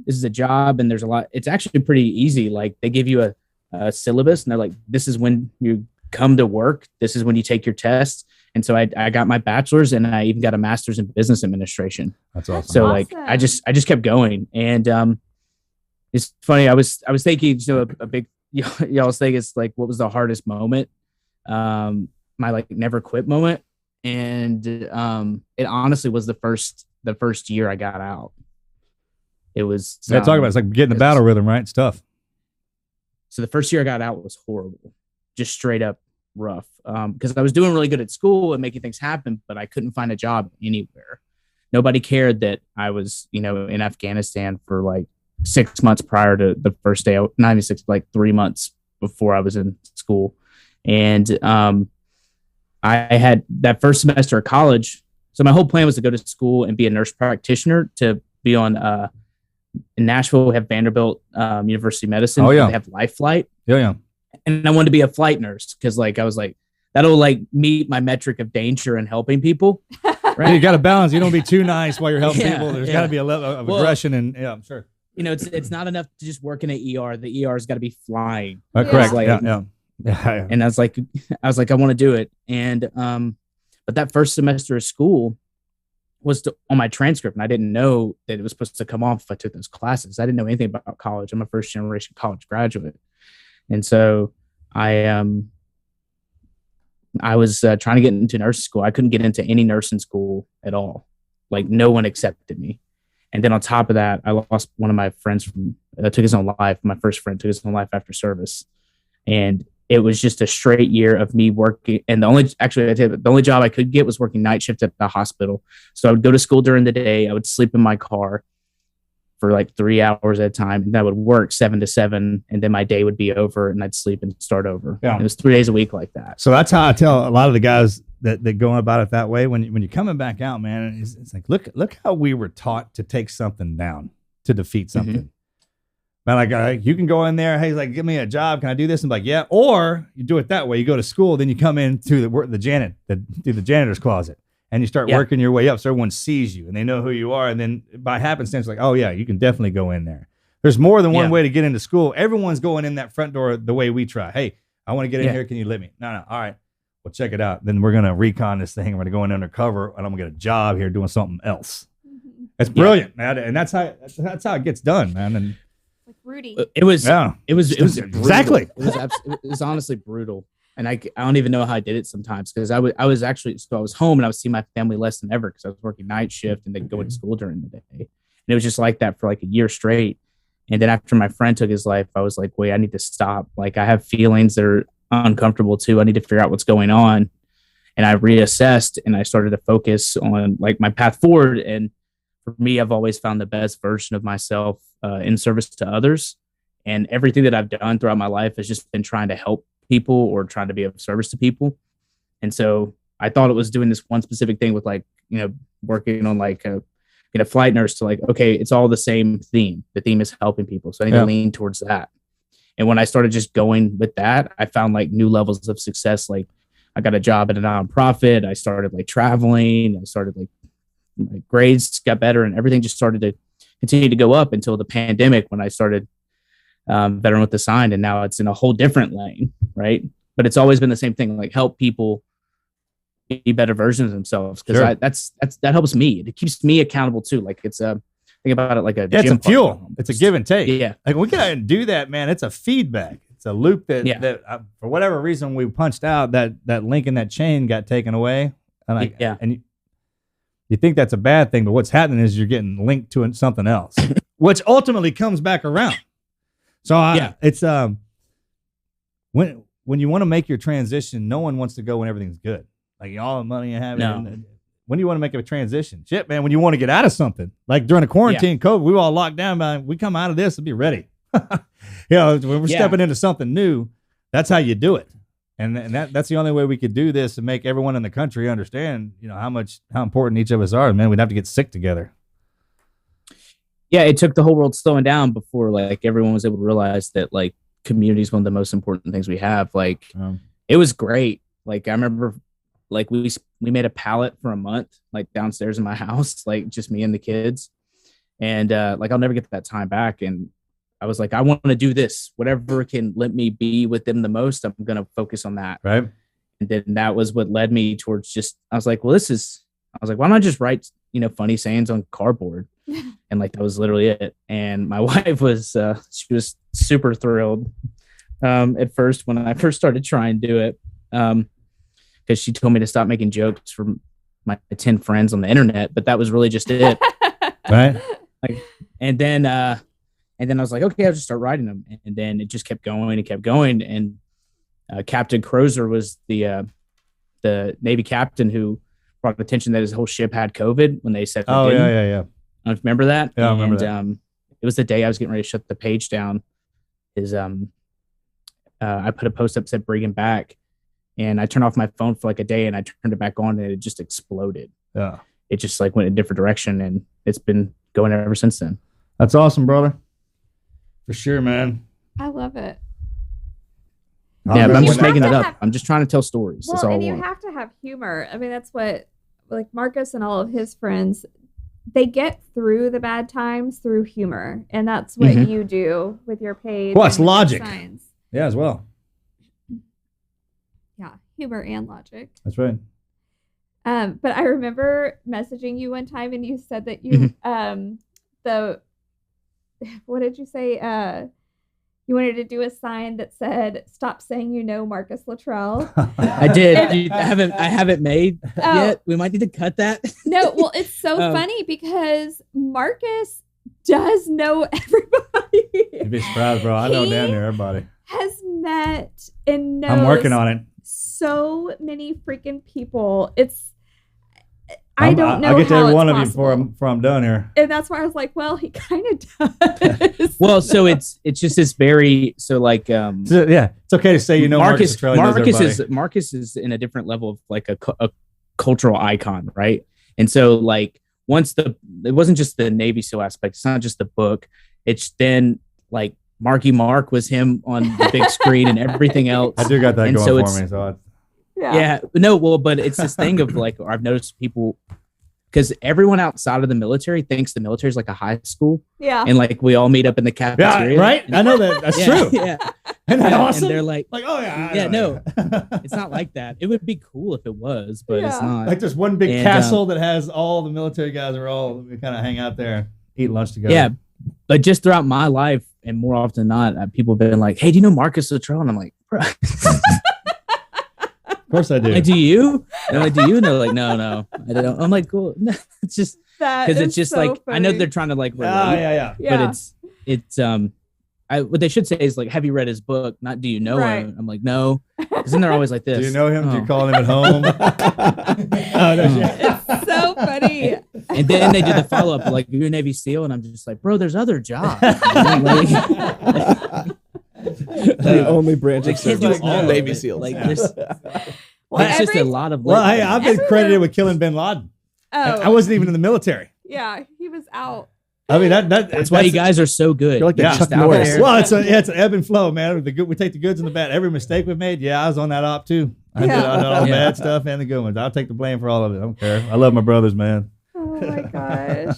[SPEAKER 5] This is a job, and there's a lot. It's actually pretty easy. Like they give you a syllabus, and they're like, this is when you come to work. This is when you take your tests. And so I got my bachelor's, and I even got a master's in business administration.
[SPEAKER 3] That's awesome.
[SPEAKER 5] So like I just kept going, and it's funny. I was thinking, a big y'all's thing is like, what was the hardest moment? My like never quit moment, and it honestly was the first year I got out. It was
[SPEAKER 3] talk about it's like getting the battle rhythm, right? It's tough.
[SPEAKER 5] So the first year I got out was horrible, just straight up rough. Because I was doing really good at school and making things happen, but I couldn't find a job anywhere. Nobody cared that I was, in Afghanistan for like 6 months prior to the first day, 96, like 3 months before I was in school. And I had that first semester of college. So my whole plan was to go to school and be a nurse practitioner to be on in Nashville. We have Vanderbilt University of Medicine.
[SPEAKER 3] Oh, yeah.
[SPEAKER 5] They have Life Flight.
[SPEAKER 3] Yeah.
[SPEAKER 5] And I wanted to be a flight nurse because like I was like, that'll like meet my metric of danger and helping people.
[SPEAKER 3] Right? You got to balance. You don't be too nice while you're helping people. There's got to be a level of aggression, and I'm sure.
[SPEAKER 5] It's not enough to just work in an ER. The ER's got to be flying.
[SPEAKER 3] Correct.
[SPEAKER 5] Like,
[SPEAKER 3] yeah.
[SPEAKER 5] And I was like, I want to do it. And but that first semester of school was on my transcript, and I didn't know that it was supposed to come off if I took those classes. I didn't know anything about college. I'm a first generation college graduate, and so I was trying to get into nursing school. I couldn't get into any nursing school at all. Like no one accepted me. And then on top of that, I lost one of my friends took his own life. My first friend took his own life after service. And it was just a straight year of me working. And the only job I could get was working night shift at the hospital. So I would go to school during the day. I would sleep in my car for like 3 hours at a time. And I would work 7 to 7. And then my day would be over and I'd sleep and start over. Yeah. It was 3 days a week like that.
[SPEAKER 3] So that's how I tell a lot of the guys that go about it that way. When you're coming back out, man, it's like, look how we were taught to take something down, to defeat something. Mm-hmm. Man, like you can go in there. Hey, he's like, give me a job. Can I do this? I'm like, yeah. Or you do it that way. You go to school, then you come into the janitor's closet, and you start working your way up, so everyone sees you and they know who you are. And then by happenstance, like, oh yeah, you can definitely go in there. There's more than one way to get into school. Everyone's going in that front door the way we try. Hey, I want to get in here. Can you let me? No. All right. Well, check it out. Then we're gonna recon this thing. We're gonna go in undercover, and I'm gonna get a job here doing something else. It's brilliant, man, and that's how it gets done, man. And
[SPEAKER 4] like Rudy.
[SPEAKER 5] It was
[SPEAKER 3] exactly.
[SPEAKER 5] It was honestly brutal, and I don't even know how I did it sometimes because I was home and I was seeing my family less than ever because I was working night shift and then going to school during the day, and it was just like that for like a year straight. And then after my friend took his life, I was like, wait, I need to stop. Like I have feelings that are uncomfortable too. I need to figure out what's going on, and I reassessed and I started to focus on like my path forward. And for me, I've always found the best version of myself in service to others. And everything that I've done throughout my life has just been trying to help people or trying to be of service to people. And so I thought it was doing this one specific thing with like, working on like a flight nurse to like, okay, it's all the same theme. The theme is helping people. So I need to lean towards that. And when I started just going with that, I found like new levels of success. Like I got a job at a nonprofit. I started like traveling. I started like my grades got better and everything just started to continue to go up until the pandemic when I started Veteran with the Sign. And now it's in a whole different lane, right? But it's always been the same thing, like help people be better versions of themselves. Because that helps me. It keeps me accountable too. Like it's think about it like a
[SPEAKER 3] it's
[SPEAKER 5] gym
[SPEAKER 3] a fuel.
[SPEAKER 5] partner.
[SPEAKER 3] It's a give and take.
[SPEAKER 5] Yeah.
[SPEAKER 3] Like we can do that, man. It's a feedback. It's a loop that for whatever reason we punched out, that link in that chain got taken away. And and you think that's a bad thing, but what's happening is you're getting linked to something else, which ultimately comes back around. So it's when you want to make your transition, no one wants to go when everything's good. Like all the money you have.
[SPEAKER 5] No.
[SPEAKER 3] When do you want to make a transition? Shit, man, when you want to get out of something. Like during the quarantine, COVID, we were all locked down, man. We come out of this and be ready. When we're stepping into something new, that's how you do it. And that's the only way we could do this and make everyone in the country understand, how important each of us are. Man, we'd have to get sick together.
[SPEAKER 5] Yeah, it took the whole world slowing down before like everyone was able to realize that like community is one of the most important things we have. Like it was great. Like I remember like we made a pallet for a month, like downstairs in my house, like just me and the kids. And like I'll never get that time back. And I was like, I want to do this. Whatever can let me be with them the most, I'm going to focus on that.
[SPEAKER 3] Right.
[SPEAKER 5] And then that was what led me towards I was like, why don't I just write, funny sayings on cardboard? And like, that was literally it. And my wife was, she was super thrilled at first when I first started trying to do it. Because she told me to stop making jokes for my 10 friends on the internet, but that was really just it.
[SPEAKER 3] Right.
[SPEAKER 5] Like, and then I was like, okay, I'll just start writing them. And then it just kept going and kept going. And Captain Crozer was the Navy captain who brought attention that his whole ship had COVID when they said,
[SPEAKER 3] yeah.
[SPEAKER 5] I don't know if you remember that.
[SPEAKER 3] Yeah, I remember that.
[SPEAKER 5] It was the day I was getting ready to shut the page down. I put a post up that said, bring him back. And I turned off my phone for like a day and I turned it back on and it just exploded.
[SPEAKER 3] Yeah.
[SPEAKER 5] It just like went a different direction and it's been going ever since then.
[SPEAKER 3] That's awesome, brother. For sure, man.
[SPEAKER 4] I love it.
[SPEAKER 5] Yeah, but I'm just making it up.
[SPEAKER 4] have-
[SPEAKER 5] I'm just trying to tell stories. That's all
[SPEAKER 4] Well, and
[SPEAKER 5] I
[SPEAKER 4] you
[SPEAKER 5] want.
[SPEAKER 4] have to have humor. I mean, that's what like Marcus and all of his friends, they get through the bad times through humor, and that's what you do with your page.
[SPEAKER 3] Well, it's
[SPEAKER 4] and with your
[SPEAKER 3] logic.
[SPEAKER 4] signs.
[SPEAKER 3] Yeah, as well.
[SPEAKER 4] Yeah, humor and logic.
[SPEAKER 3] That's right.
[SPEAKER 4] But I remember messaging you one time, and you said that you what did you say? You wanted to do a sign that said, "Stop saying you know Marcus Luttrell."
[SPEAKER 5] I did. I haven't made yet. We might need to cut that.
[SPEAKER 4] No, well, it's so funny because Marcus does know everybody.
[SPEAKER 3] You'd be surprised, bro. I know damn near everybody.
[SPEAKER 4] Has met and knows
[SPEAKER 3] I'm working on it.
[SPEAKER 4] so many freaking people. I don't know.
[SPEAKER 3] I'll get to
[SPEAKER 4] how
[SPEAKER 3] every one
[SPEAKER 4] it's
[SPEAKER 3] of you
[SPEAKER 4] possible.
[SPEAKER 3] before I'm done here.
[SPEAKER 4] And that's why I was like, well, he kind of does.
[SPEAKER 5] Well, so it's just this very like
[SPEAKER 3] it's okay to say
[SPEAKER 5] Marcus is in a different level of like a cultural icon, right? And so like it wasn't just the Navy SEAL aspect. It's not just the book. It's then like Marky Mark was him on the big screen and everything else.
[SPEAKER 3] I do got that
[SPEAKER 5] and
[SPEAKER 3] going for me. So
[SPEAKER 5] but it's this thing of like I've noticed people because everyone outside of the military thinks the military is like a high school. Yeah. And like we all meet up in the cafeteria.
[SPEAKER 3] Yeah, right? I know that. That's true.
[SPEAKER 5] Yeah.
[SPEAKER 3] Isn't that awesome?
[SPEAKER 5] And they're like,
[SPEAKER 3] oh yeah.
[SPEAKER 5] Yeah, no. It's not like that. It would be cool if it was, but it's not.
[SPEAKER 3] Like there's one big castle that has all the military guys we kind of hang out there, eat lunch together.
[SPEAKER 5] Yeah. But just throughout my life, and more often than not, people have been like, hey, do you know Marcus Luttrell? And I'm like, bro.
[SPEAKER 3] Of course I do.
[SPEAKER 5] Like, do you? And I'm like, do you? And they're like, no, I don't. I'm like, cool. It's just because it's just so like funny. I know they're trying to like relate,
[SPEAKER 3] yeah.
[SPEAKER 5] But it's what they should say is like, have you read his book? Not do you know him? I'm like, no. Because then they're always like this.
[SPEAKER 3] Do you know him? Do you call him at home?
[SPEAKER 4] It's so funny.
[SPEAKER 5] And then they do the follow up like, you're a Navy SEAL, and I'm just like, bro, there's other jobs.
[SPEAKER 2] The only branch of
[SPEAKER 5] can't do
[SPEAKER 2] service
[SPEAKER 5] all
[SPEAKER 2] Navy
[SPEAKER 5] of it.
[SPEAKER 2] SEAls.
[SPEAKER 5] Like there's it's just a lot of.
[SPEAKER 3] Well, hey, I've been credited with killing bin Laden. I wasn't even in the military.
[SPEAKER 4] Yeah, he was out.
[SPEAKER 3] I mean,
[SPEAKER 5] That's why you guys are so good.
[SPEAKER 2] You're like the
[SPEAKER 3] Yeah.
[SPEAKER 2] Chuck
[SPEAKER 5] Just out
[SPEAKER 2] Norris.
[SPEAKER 5] there.
[SPEAKER 3] Well, it's an ebb and flow, man. We take the goods and the bad. Every mistake we made, I was on that op too. I did all the
[SPEAKER 5] Yeah.
[SPEAKER 3] bad stuff and the good ones. I'll take the blame for all of it. I don't care. I love my brothers, man.
[SPEAKER 4] Oh my gosh.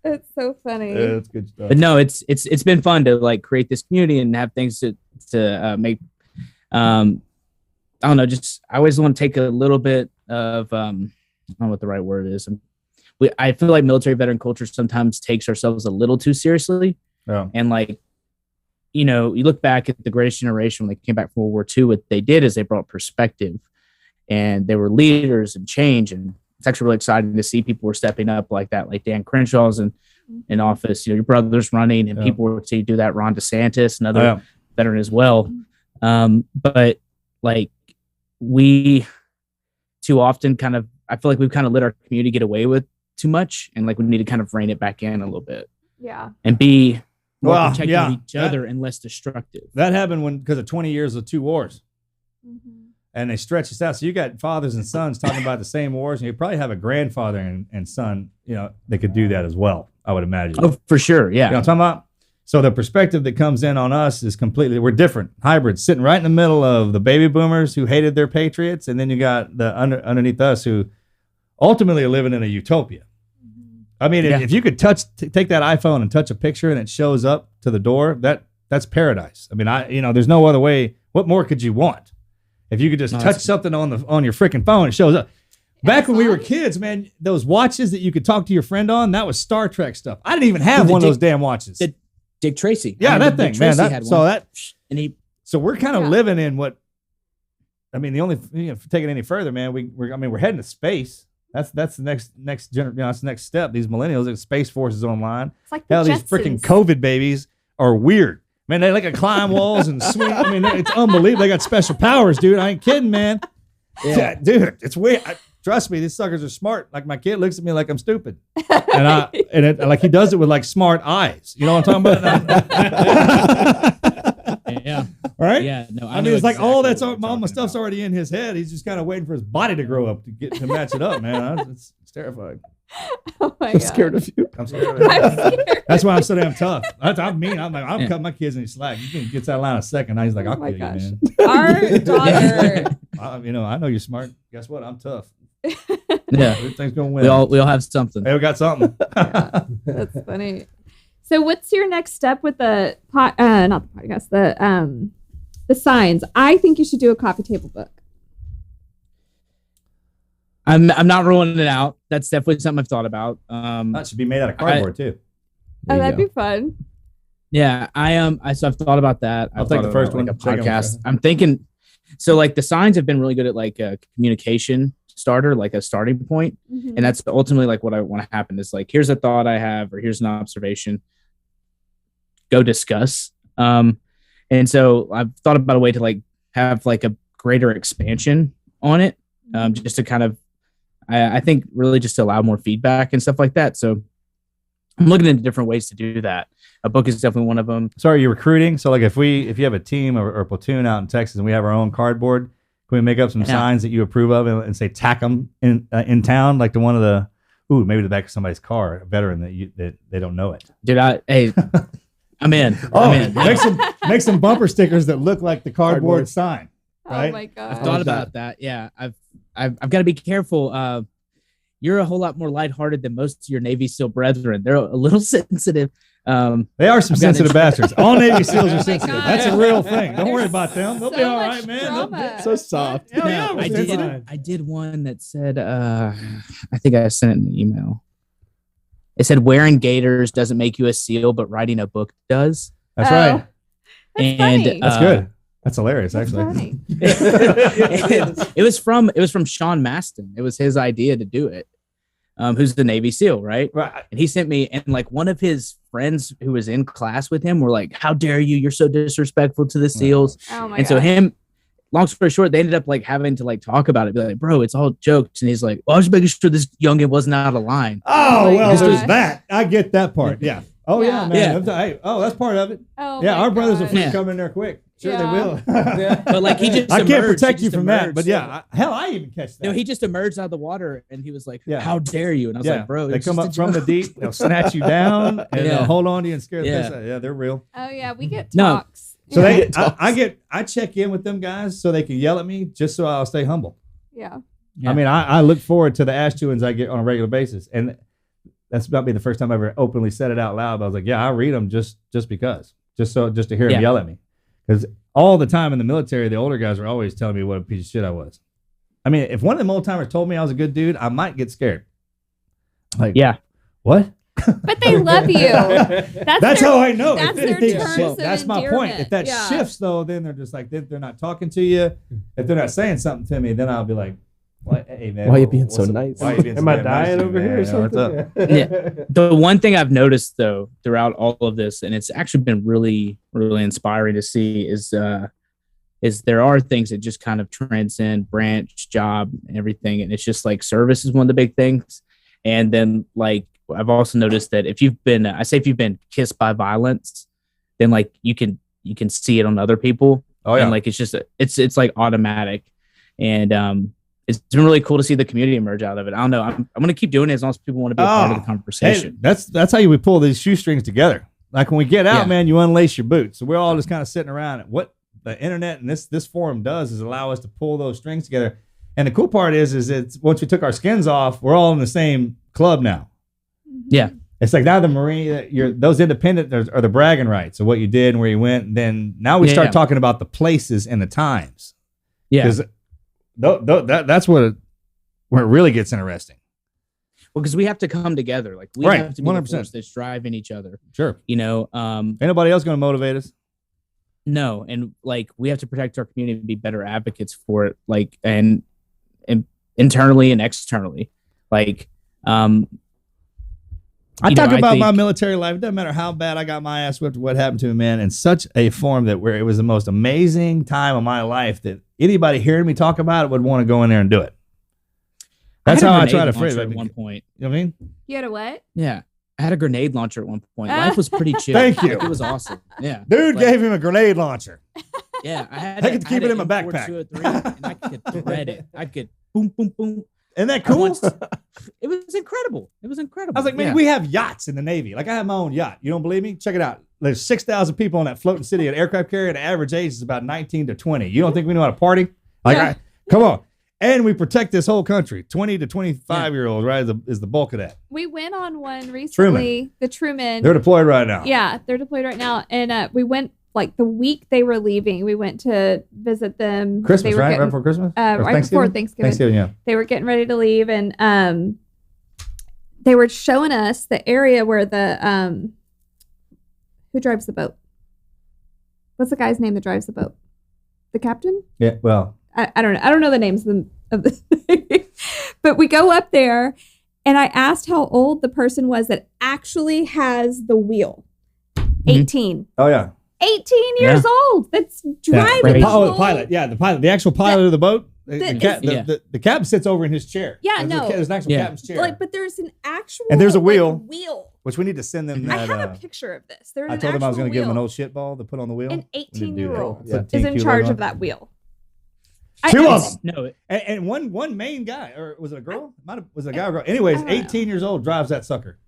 [SPEAKER 4] It's so funny.
[SPEAKER 3] Yeah, it's good stuff.
[SPEAKER 5] But no, it's been fun to like create this community and have things to make. I don't know. Just I always want to take a little bit of I don't know what the right word is. I feel like military veteran culture sometimes takes ourselves a little too seriously.
[SPEAKER 3] Yeah.
[SPEAKER 5] And like, you look back at the greatest generation when they came back from World War II, what they did is they brought perspective and they were leaders and change. And it's actually really exciting to see people were stepping up like that, like Dan Crenshaw's in office, your brother's running and people were to do that. Ron DeSantis, another veteran as well. But like we too often I feel like we've kind of let our community get away with too much, and like we need to kind of rein it back in a little bit.
[SPEAKER 4] Yeah.
[SPEAKER 5] And be more
[SPEAKER 3] Well,
[SPEAKER 5] protective
[SPEAKER 3] yeah,
[SPEAKER 5] of each other and less destructive.
[SPEAKER 3] That happened because of 20 years of 2 wars.
[SPEAKER 4] Mm-hmm.
[SPEAKER 3] And they stretch this out. So you got fathers and sons talking about the same wars, and you probably have a grandfather and son, they could do that as well, I would imagine.
[SPEAKER 5] Oh, for sure. Yeah.
[SPEAKER 3] You know what I'm talking about? So the perspective that comes in on us is we're different, hybrids, sitting right in the middle of the baby boomers who hated their patriots, and then you got the underneath us who ultimately are living in a utopia. I mean, if you could take that iPhone and touch a picture and it shows up to the door, that's paradise. I mean, there's no other way. What more could you want? If you could just touch something on your freaking phone, it shows up. Back when we were kids, man, those watches that you could talk to your friend on, that was Star Trek stuff. I didn't even have one of those damn watches.
[SPEAKER 5] Dick Tracy.
[SPEAKER 3] Yeah, that thing, man.
[SPEAKER 5] Had one.
[SPEAKER 3] So we're kind of living in what. I mean, the only take it any further, man. We're heading to space. That's the next that's the next step. These millennials, the Space Force is online.
[SPEAKER 4] It's like the
[SPEAKER 3] Hell, these freaking COVID babies are weird. Man, they like to climb walls and swing. I mean, it's unbelievable. They got special powers, dude. I ain't kidding, man. Yeah. Dude, it's weird. Trust me, these suckers are smart. Like my kid looks at me like I'm stupid, and like he does it with like smart eyes. You know what I'm talking about?
[SPEAKER 5] Yeah.
[SPEAKER 3] Right?
[SPEAKER 5] Yeah. No,
[SPEAKER 3] I mean, it's like all my stuff's already in his head. He's just kind of waiting for his body to grow up to match it up, man. It's terrifying.
[SPEAKER 4] Oh my
[SPEAKER 2] I'm scared of you.
[SPEAKER 3] I'm scared. That's why I'm so damn tough. I'm mean. I'm cutting my kids any slack. You can get that line a second. Now he's like, I'll kill you, man.
[SPEAKER 4] Our daughter.
[SPEAKER 3] I know you're smart. Guess what? I'm tough.
[SPEAKER 5] Yeah.
[SPEAKER 3] Everything's gonna win.
[SPEAKER 5] We all have something.
[SPEAKER 3] Hey, we got something.
[SPEAKER 4] Yeah, that's funny. So what's your next step with the not the podcast, the signs? I think you should do a coffee table book.
[SPEAKER 5] I'm not ruling it out. That's definitely something I've thought about.
[SPEAKER 3] That should be made out of cardboard too.
[SPEAKER 4] Oh, that'd be fun.
[SPEAKER 5] Yeah, so I've thought about that.
[SPEAKER 3] I'll take the first one.
[SPEAKER 5] Like a podcast. I'm thinking. So like the signs have been really good at like a communication starter, like a starting point.
[SPEAKER 4] Mm-hmm.
[SPEAKER 5] And that's ultimately like what I want to happen is like, here's a thought I have, or here's an observation. Go discuss. And so I've thought about a way to like have like a greater expansion on it, just to kind of, I think really just to allow more feedback and stuff like that. So I'm looking into different ways to do that. A book is definitely one of them.
[SPEAKER 3] So are you recruiting? So like if you have a team or a platoon out in Texas and we have our own cardboard, can we make up some signs that you approve of and say tack them in town, like to one of the maybe the back of somebody's car, a veteran that they don't know it.
[SPEAKER 5] Dude, I'm in.
[SPEAKER 3] Oh,
[SPEAKER 5] I'm in.
[SPEAKER 3] Make some bumper stickers that look like the cardboard sign. Right?
[SPEAKER 4] Oh my god!
[SPEAKER 5] I've thought about that. Yeah, I've got to be careful. You're a whole lot more lighthearted than most of your Navy SEAL brethren. They're a little sensitive.
[SPEAKER 3] They are some sensitive bastards. All Navy SEALs are sensitive.
[SPEAKER 4] God.
[SPEAKER 3] That's a real thing. Don't worry
[SPEAKER 4] There's
[SPEAKER 3] about them. They'll
[SPEAKER 4] so
[SPEAKER 3] be all
[SPEAKER 4] much
[SPEAKER 3] right, man.
[SPEAKER 4] drama.
[SPEAKER 2] So soft.
[SPEAKER 3] Hell yeah,
[SPEAKER 5] No, I did one that said, I think I sent it in the email. It said wearing gators doesn't make you a SEAL, but writing a book does.
[SPEAKER 3] That's right.
[SPEAKER 4] That's
[SPEAKER 5] And,
[SPEAKER 4] funny.
[SPEAKER 3] That's good. That's hilarious,
[SPEAKER 4] That's
[SPEAKER 3] actually.
[SPEAKER 4] funny.
[SPEAKER 5] it was from Sean Maston. It was his idea to do it. Who's the Navy SEAL, right?
[SPEAKER 3] Right.
[SPEAKER 5] And he sent me, and like one of his friends who was in class with him were like, "How dare you? You're so disrespectful to the SEALs."
[SPEAKER 4] Oh my
[SPEAKER 5] And so long story short, they ended up like having to like talk about it, be like, "Bro, it's all jokes." And he's like, "Well, I was making sure this youngin wasn't out of line."
[SPEAKER 3] Oh,
[SPEAKER 4] my
[SPEAKER 3] well,
[SPEAKER 4] gosh.
[SPEAKER 3] there's that. I get that part. Yeah. Oh yeah,
[SPEAKER 4] Yeah.
[SPEAKER 3] man. Hey, that's part of it.
[SPEAKER 4] Oh,
[SPEAKER 3] Yeah,
[SPEAKER 4] my
[SPEAKER 3] our brothers will
[SPEAKER 4] gosh.
[SPEAKER 3] freaking come in there quick. Sure, they
[SPEAKER 4] Yeah.
[SPEAKER 3] will.
[SPEAKER 5] But like he just
[SPEAKER 3] I can't
[SPEAKER 5] emerged.
[SPEAKER 3] protect
[SPEAKER 5] He
[SPEAKER 3] you
[SPEAKER 5] just
[SPEAKER 3] from that,
[SPEAKER 5] emerged.
[SPEAKER 3] but yeah, hell, I even catch that.
[SPEAKER 5] No, he just emerged out of the water and he was like,
[SPEAKER 3] Yeah.
[SPEAKER 5] "How dare you?" And I was like, "Bro,
[SPEAKER 3] they
[SPEAKER 5] it's
[SPEAKER 3] come
[SPEAKER 5] just
[SPEAKER 3] up
[SPEAKER 5] a
[SPEAKER 3] from the
[SPEAKER 5] joke."
[SPEAKER 3] deep, they'll snatch you down, and
[SPEAKER 5] Yeah.
[SPEAKER 3] they'll hold on to you and scare the
[SPEAKER 5] Yeah.
[SPEAKER 3] piss out. Yeah, they're real.
[SPEAKER 4] Oh yeah, we get
[SPEAKER 5] No.
[SPEAKER 4] talks.
[SPEAKER 3] So
[SPEAKER 4] yeah.
[SPEAKER 3] I check in with them guys so they can yell at me just so I'll stay humble.
[SPEAKER 4] Yeah.
[SPEAKER 5] Yeah.
[SPEAKER 3] I mean, I look forward to the ass chewings I get on a regular basis, and that's about be the first time I ever openly said it out loud. But I was like, yeah, I read them just because, just to hear them
[SPEAKER 5] Yeah.
[SPEAKER 3] yell at me, because all the time in the military, the older guys were always telling me what a piece of shit I was. I mean, if one of them old timers told me I was a good dude, I might get scared. Like,
[SPEAKER 5] Yeah.
[SPEAKER 3] what?
[SPEAKER 4] But they love you.
[SPEAKER 3] That's
[SPEAKER 4] their-
[SPEAKER 3] how I know.
[SPEAKER 4] That's
[SPEAKER 3] If
[SPEAKER 4] their
[SPEAKER 3] anything
[SPEAKER 4] terms
[SPEAKER 3] shifts,
[SPEAKER 4] of
[SPEAKER 3] that's my point. If that
[SPEAKER 4] endearment. Yeah.
[SPEAKER 3] shifts, though, then they're just like, they're not talking to you. If they're not saying something to me, then I'll be like, what? Hey, man.
[SPEAKER 2] Why you being so
[SPEAKER 3] what's up?
[SPEAKER 2] nice?
[SPEAKER 3] Why you being so
[SPEAKER 6] Am I
[SPEAKER 3] damn nice
[SPEAKER 6] dying
[SPEAKER 3] to me,
[SPEAKER 6] over here or
[SPEAKER 3] man? You know, what's
[SPEAKER 6] something?
[SPEAKER 3] up?
[SPEAKER 5] The one thing I've noticed though throughout all of this, and it's actually been really, really inspiring to see, is there are things that just kind of transcend branch, job, and everything, and it's just like service is one of the big things. And then like I've also noticed that if you've been kissed by violence, then like you can see it on other people.
[SPEAKER 3] Oh yeah.
[SPEAKER 5] And like it's like automatic, and it's been really cool to see the community emerge out of it. I don't know. I'm gonna keep doing it as long as people want to be a part of the
[SPEAKER 3] Hey,
[SPEAKER 5] conversation.
[SPEAKER 3] that's how we pull these shoestrings together. Like when we get out,
[SPEAKER 5] Yeah.
[SPEAKER 3] man, you unlace your boots. So we're all just kind of sitting around. What the internet and this forum does is allow us to pull those strings together. And the cool part is it's once we took our skins off, we're all in the same club now.
[SPEAKER 5] Yeah.
[SPEAKER 3] It's like now the Marine, those independent are the bragging rights of what you did and where you went. And then now we start talking about the places and the times.
[SPEAKER 5] Yeah.
[SPEAKER 3] Because that's where it really gets interesting.
[SPEAKER 5] Well, because we have to come together. Like we
[SPEAKER 3] Right,
[SPEAKER 5] have to be
[SPEAKER 3] 100%.
[SPEAKER 5] the force that's driving each other.
[SPEAKER 3] Sure.
[SPEAKER 5] You know,
[SPEAKER 3] Ain't nobody else going to motivate us.
[SPEAKER 5] no, and like we have to protect our community and be better advocates for it, like and internally and externally. Like
[SPEAKER 3] I
[SPEAKER 5] you
[SPEAKER 3] talk
[SPEAKER 5] know, I
[SPEAKER 3] about
[SPEAKER 5] think-
[SPEAKER 3] my military life. It doesn't matter how bad I got my ass whipped or what happened to me, man, in such a form that where it was the most amazing time of my life that anybody hearing me talk about it would want to go in there and do it. That's how I try to phrase it.
[SPEAKER 5] at one point.
[SPEAKER 3] You know what I mean?
[SPEAKER 4] You had a what?
[SPEAKER 5] Yeah. I had a grenade launcher at one point. Life was pretty chill.
[SPEAKER 3] Thank you.
[SPEAKER 5] Like, it was awesome. Yeah.
[SPEAKER 3] Dude
[SPEAKER 5] Like,
[SPEAKER 3] gave him a grenade launcher.
[SPEAKER 5] Yeah. I
[SPEAKER 3] I could keep it in my backpack.
[SPEAKER 5] And I could thread it. I could boom, boom, boom.
[SPEAKER 3] Isn't that
[SPEAKER 5] I
[SPEAKER 3] cool?
[SPEAKER 5] once- It was incredible. It was incredible.
[SPEAKER 3] I was like, man,
[SPEAKER 5] Yeah.
[SPEAKER 3] we have yachts in the Navy. Like I have my own yacht. You don't believe me? Check it out. There's 6,000 people on that floating city. An aircraft carrier. The average age is about 19 to 20. You don't think we know how to party? Like,
[SPEAKER 4] Yeah.
[SPEAKER 3] come on. And we protect this whole country. 20 to 25-year-olds, right, is the bulk of that.
[SPEAKER 4] We went on one recently. The Truman.
[SPEAKER 3] They're deployed right now.
[SPEAKER 4] Yeah, they're deployed right now. And we went like the week they were leaving. We went to visit them.
[SPEAKER 3] Christmas,
[SPEAKER 4] they were
[SPEAKER 3] right?
[SPEAKER 4] getting-
[SPEAKER 3] Right before Christmas? Or
[SPEAKER 4] right before Thanksgiving.
[SPEAKER 3] Thanksgiving, yeah.
[SPEAKER 4] They were getting ready to leave, and they were showing us the area where the who drives the boat. What's the guy's name that drives the boat? The captain?
[SPEAKER 3] Yeah, well,
[SPEAKER 4] I don't know. I don't know the names of the but we go up there, and I asked how old the person was that actually has the wheel. 18.
[SPEAKER 3] oh, yeah.
[SPEAKER 4] 18 years old. That's driving.
[SPEAKER 5] Crazy.
[SPEAKER 4] the
[SPEAKER 3] The
[SPEAKER 4] whole-
[SPEAKER 3] pilot, yeah, the actual pilot of the boat. The
[SPEAKER 5] is-
[SPEAKER 3] captain sits over in his chair.
[SPEAKER 4] Yeah,
[SPEAKER 3] There's an actual
[SPEAKER 5] Yeah.
[SPEAKER 3] captain's chair.
[SPEAKER 4] Like, but there's an actual
[SPEAKER 3] And there's a
[SPEAKER 4] like,
[SPEAKER 3] wheel.
[SPEAKER 4] wheel.
[SPEAKER 3] Which we need to send them
[SPEAKER 4] I
[SPEAKER 3] that.
[SPEAKER 4] have a picture of this. There's
[SPEAKER 3] I
[SPEAKER 4] an
[SPEAKER 3] told them I was
[SPEAKER 4] actual
[SPEAKER 3] going to give them an
[SPEAKER 4] wheel.
[SPEAKER 3] old shit ball to put on the wheel.
[SPEAKER 4] An
[SPEAKER 3] We didn't do that.
[SPEAKER 4] 18-year-old
[SPEAKER 3] Yeah.
[SPEAKER 4] is in
[SPEAKER 3] TQ
[SPEAKER 4] charge
[SPEAKER 3] logo.
[SPEAKER 4] of that wheel.
[SPEAKER 3] Two
[SPEAKER 4] I-
[SPEAKER 3] of them.
[SPEAKER 5] No,
[SPEAKER 3] And one main guy, or was it a girl? Was it a guy or a girl? Anyways,
[SPEAKER 4] I don't know.
[SPEAKER 3] 18 years old drives that sucker.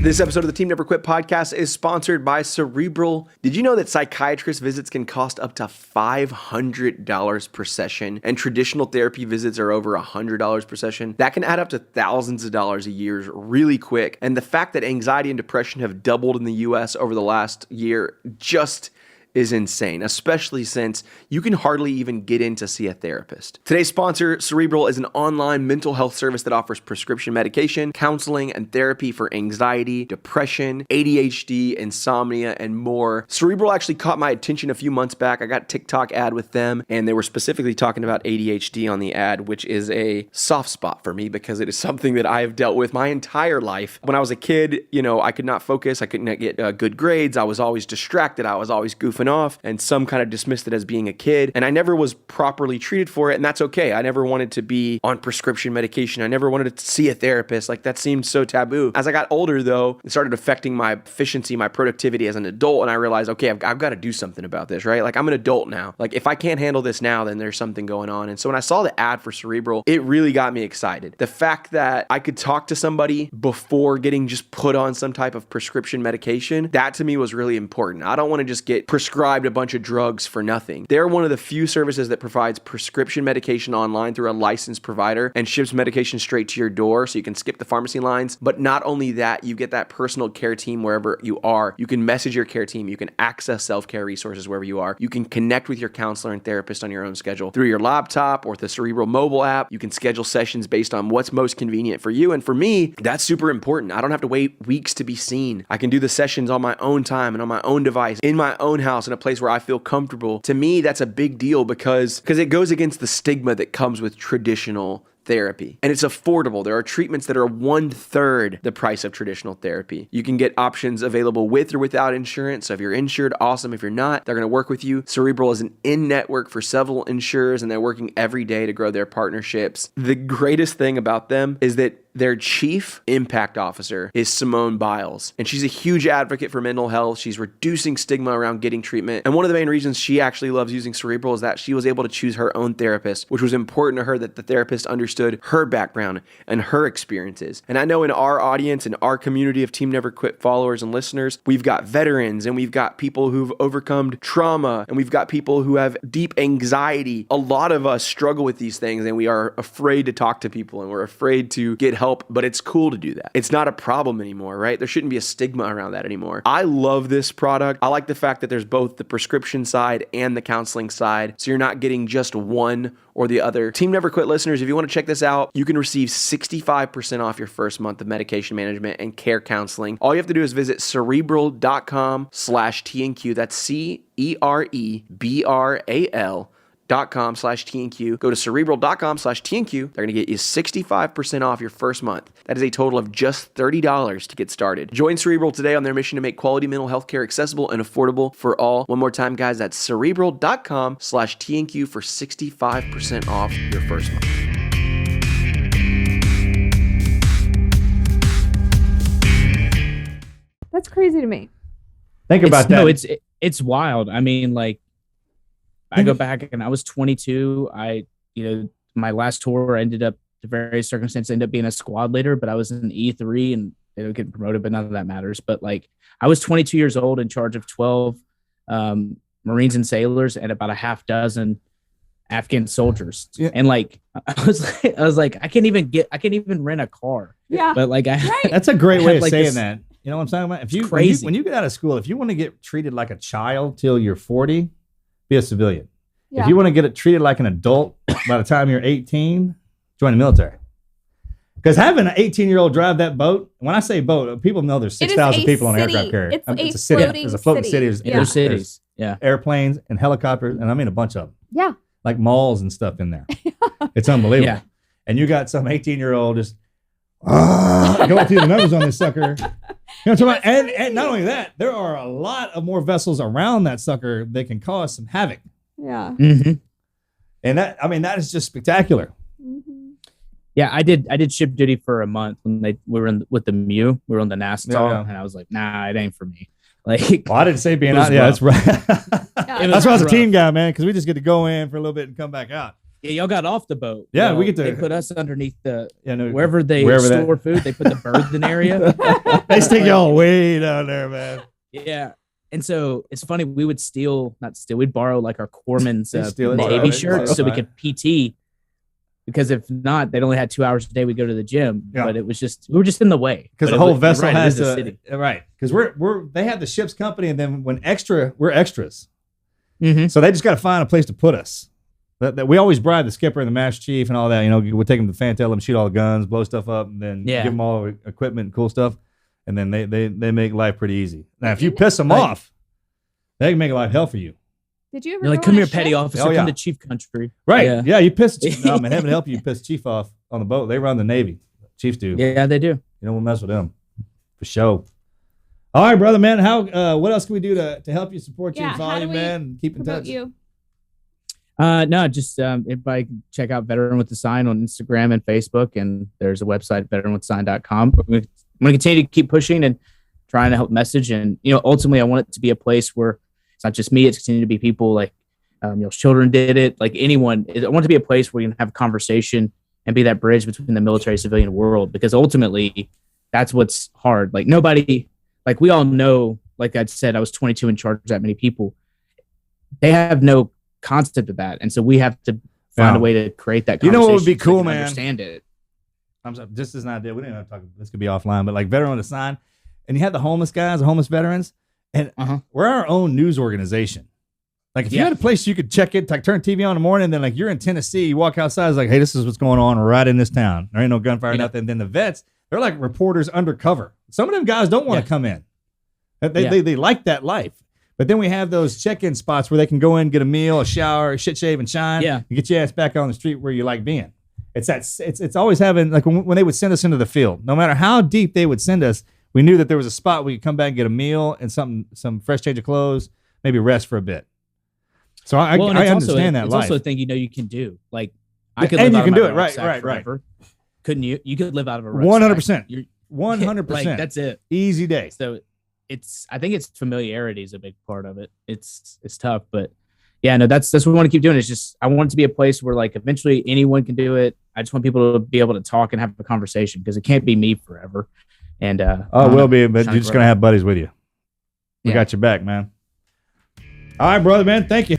[SPEAKER 1] This episode of the Team Never Quit podcast is sponsored by Cerebral. Did you know that psychiatrist visits can cost up to $500 per session, and traditional therapy visits are over $100 per session? That can add up to thousands of dollars a year really quick. And the fact that anxiety and depression have doubled in the US over the last year just is insane, especially since you can hardly even get in to see a therapist. Today's sponsor, Cerebral, is an online mental health service that offers prescription medication, counseling, and therapy for anxiety, depression, ADHD, insomnia, and more. Cerebral actually caught my attention a few months back. I got a TikTok ad with them, and they were specifically talking about ADHD on the ad, which is a soft spot for me because it is something that I have dealt with my entire life. When I was a kid, I could not focus. I could not get good grades. I was always distracted. I was always goofing and off, and some kind of dismissed it as being a kid. And I never was properly treated for it, and that's okay. I never wanted to be on prescription medication. I never wanted to see a therapist. Like, that seemed so taboo. As I got older, though, it started affecting my efficiency, my productivity as an adult, and I realized, okay, I've got to do something about this, right? Like, I'm an adult now. Like, if I can't handle this now, then there's something going on. And so when I saw the ad for Cerebral, it really got me excited. The fact that I could talk to somebody before getting just put on some type of prescription medication, that to me was really important. I don't want to just get prescribed a bunch of drugs for nothing. They're one of the few services that provides prescription medication online through a licensed provider and ships medication straight to your door so you can skip the pharmacy lines. But not only that, you get that personal care team wherever you are. You can message your care team. You can access self-care resources wherever you are. You can connect with your counselor and therapist on your own schedule through your laptop or the Cerebral mobile app. You can schedule sessions based on what's most convenient for you. And for me, that's super important. I don't have to wait weeks to be seen. I can do the sessions on my own time and on my own device, in my own house, in a place where I feel comfortable. To me, that's a big deal because it goes against the stigma that comes with traditional therapy. And it's affordable. There are treatments that are 1/3 the price of traditional therapy. You can get options available with or without insurance. So if you're insured, awesome. If you're not, they're going to work with you. Cerebral is an in-network for several insurers, and they're working every day to grow their partnerships. The greatest thing about them is that their chief impact officer is Simone Biles, and she's a huge advocate for mental health. She's reducing stigma around getting treatment. And one of the main reasons she actually loves using Cerebral is that she was able to choose her own therapist, which was important to her that the therapist understood her background and her experiences. And I know in our audience, in our community of Team Never Quit followers and listeners, we've got veterans, and we've got people who've overcome trauma, and we've got people who have deep anxiety. A lot of us struggle with these things, and we are afraid to talk to people, and we're afraid to get help, but it's cool to do that. It's not a problem anymore, right? There shouldn't be a stigma around that anymore. I love this product. I like the fact that there's both the prescription side and the counseling side, so you're not getting just one or the other. Team Never Quit listeners, if you want to check this out, you can receive 65% off your first month of medication management and care counseling. All you have to do is visit cerebral.com/TNQ. That's cerebral.com/TNQ. Go to cerebral.com/TNQ. They're going to get you 65% off your first month. That is a total of just $30 to get started. Join Cerebral today on their mission to make quality mental health care accessible and affordable for all. One more time, guys, that's cerebral.com/TNQ for 65% off your first month.
[SPEAKER 4] That's crazy to me.
[SPEAKER 3] Think about that.
[SPEAKER 5] No, it's wild. I mean, like, I go back and I was 22. My last tour ended up, the various circumstances, ended up being a squad leader, but I was in E3 and they would get promoted, but none of that matters. But like, I was 22 years old in charge of 12 Marines and sailors and about a half dozen Afghan soldiers. Yeah. And like, I was like, I can't even rent a car.
[SPEAKER 4] Yeah.
[SPEAKER 5] But like,
[SPEAKER 3] that's a great way of
[SPEAKER 5] like
[SPEAKER 3] saying that. You know what I'm talking about? When you get out of school, if you want to get treated like a child till you're 40, be a civilian. Yeah. If you want to get it treated like an adult by the time you're 18, join the military. Because having an 18-year-old drive that boat, when I say boat, people know there's 6,000 people on an aircraft carrier.
[SPEAKER 4] It's
[SPEAKER 3] a city. There's a floating city.
[SPEAKER 5] There's cities.
[SPEAKER 3] Yeah. Airplanes and helicopters, and I mean a bunch of them.
[SPEAKER 4] Yeah.
[SPEAKER 3] Like malls and stuff in there. It's unbelievable.
[SPEAKER 5] Yeah.
[SPEAKER 3] And you got some 18-year-old just going through the numbers on this sucker. You know what I'm talking about? And not only that, there are a lot of more vessels around that sucker that can cause some havoc.
[SPEAKER 4] Yeah.
[SPEAKER 5] Mm-hmm.
[SPEAKER 3] And that is just spectacular.
[SPEAKER 4] Mm-hmm.
[SPEAKER 5] Yeah, I did ship duty for a month when we were with the Mew. We were on the Nassau, and I was like, nah, it ain't for me. Like,
[SPEAKER 3] well, I didn't say being out. Yeah, that's right. That's why I was a team guy, man, because we just get to go in for a little bit and come back out.
[SPEAKER 5] Yeah, y'all got off the boat.
[SPEAKER 3] Yeah, we get to.
[SPEAKER 5] They put us underneath wherever they store food. They put the berthing area.
[SPEAKER 3] They stick y'all way down there, man.
[SPEAKER 5] Yeah. And so it's funny, we would we'd borrow like our corpsman's Navy shirts so we could PT, because if not, they'd only had 2 hours a day. We'd go to the gym, but we were just in the way.
[SPEAKER 3] Because the whole vessel has to, right. Because they have the ship's company, and then we're extras.
[SPEAKER 5] Mm-hmm.
[SPEAKER 3] So they just got to find a place to put us. That we always bribe the skipper and the master chief and all that. You know, we'll take them to Fantail, them shoot all the guns, blow stuff up, and then give them all the equipment and cool stuff. And then they make life pretty easy. Now, if you piss them off, they can make life hell for you.
[SPEAKER 4] Did you ever?
[SPEAKER 5] You're like, come here, petty officer. Come to chief country.
[SPEAKER 3] Right? Yeah. You piss. No, man, heaven help you. Piss chief off on the boat. They run the Navy. Chiefs do.
[SPEAKER 5] Yeah, they do.
[SPEAKER 3] You don't want to mess with them for sure. All right, brother, man. How? What else can we do to help you, support you,
[SPEAKER 4] Yeah,
[SPEAKER 3] and follow
[SPEAKER 4] how
[SPEAKER 3] you,
[SPEAKER 4] do we
[SPEAKER 3] man, and keep in
[SPEAKER 4] promote
[SPEAKER 3] touch?
[SPEAKER 4] you?
[SPEAKER 5] No, just everybody can check out Veteran with the Sign on Instagram and Facebook, and there's a website, veteranwithsign.com. I'm going to continue to keep pushing and trying to help message. And, ultimately I want it to be a place where it's not just me, it's continuing to be people like, children did it, like anyone. I want it to be a place where you can have a conversation and be that bridge between the military civilian world, because ultimately that's what's hard. Like nobody, like we all know, like I said, I was 22 in charge of that many people. They have no concept of that. And so we have to find a way to create that conversation.
[SPEAKER 3] What would be cool, man?
[SPEAKER 5] Understand it.
[SPEAKER 3] This is an idea. We didn't have to talk. This could be offline, but like Veteran with a Sign, and you have the homeless guys, the homeless veterans, and we're our own news organization. Like if you had a place you could check it, like turn TV on in the morning, and then like you're in Tennessee, you walk outside, it's like, hey, this is what's going on right in this town. There ain't no gunfire, nothing. Then the vets, they're like reporters undercover. Some of them guys don't want to come in. They like that life. But then we have those check-in spots where they can go in, get a meal, a shower, shit, shave, and shine, and get your ass back on the street where you like being. It's always having, like when they would send us into the field, no matter how deep they would send us, we knew that there was a spot where you could come back and get a meal and some fresh change of clothes, maybe rest for a bit. So I understand that life.
[SPEAKER 5] It's also a thing you can do. Like I could
[SPEAKER 3] and
[SPEAKER 5] live
[SPEAKER 3] you
[SPEAKER 5] out
[SPEAKER 3] can
[SPEAKER 5] of
[SPEAKER 3] do
[SPEAKER 5] my
[SPEAKER 3] it right.
[SPEAKER 5] forever. Couldn't you? You could live out of a rucksack.
[SPEAKER 3] 100%. 100%.
[SPEAKER 5] Like, that's it.
[SPEAKER 3] Easy day.
[SPEAKER 5] So I think it's familiarity is a big part of it. It's tough, but yeah, no, that's what we want to keep doing. It's just, I want it to be a place where like eventually anyone can do it. I just want people to be able to talk and have a conversation, because it can't be me forever. And
[SPEAKER 3] it will be, but you're just going to have buddies with you. We got your back, man. All right, brother, man. Thank you.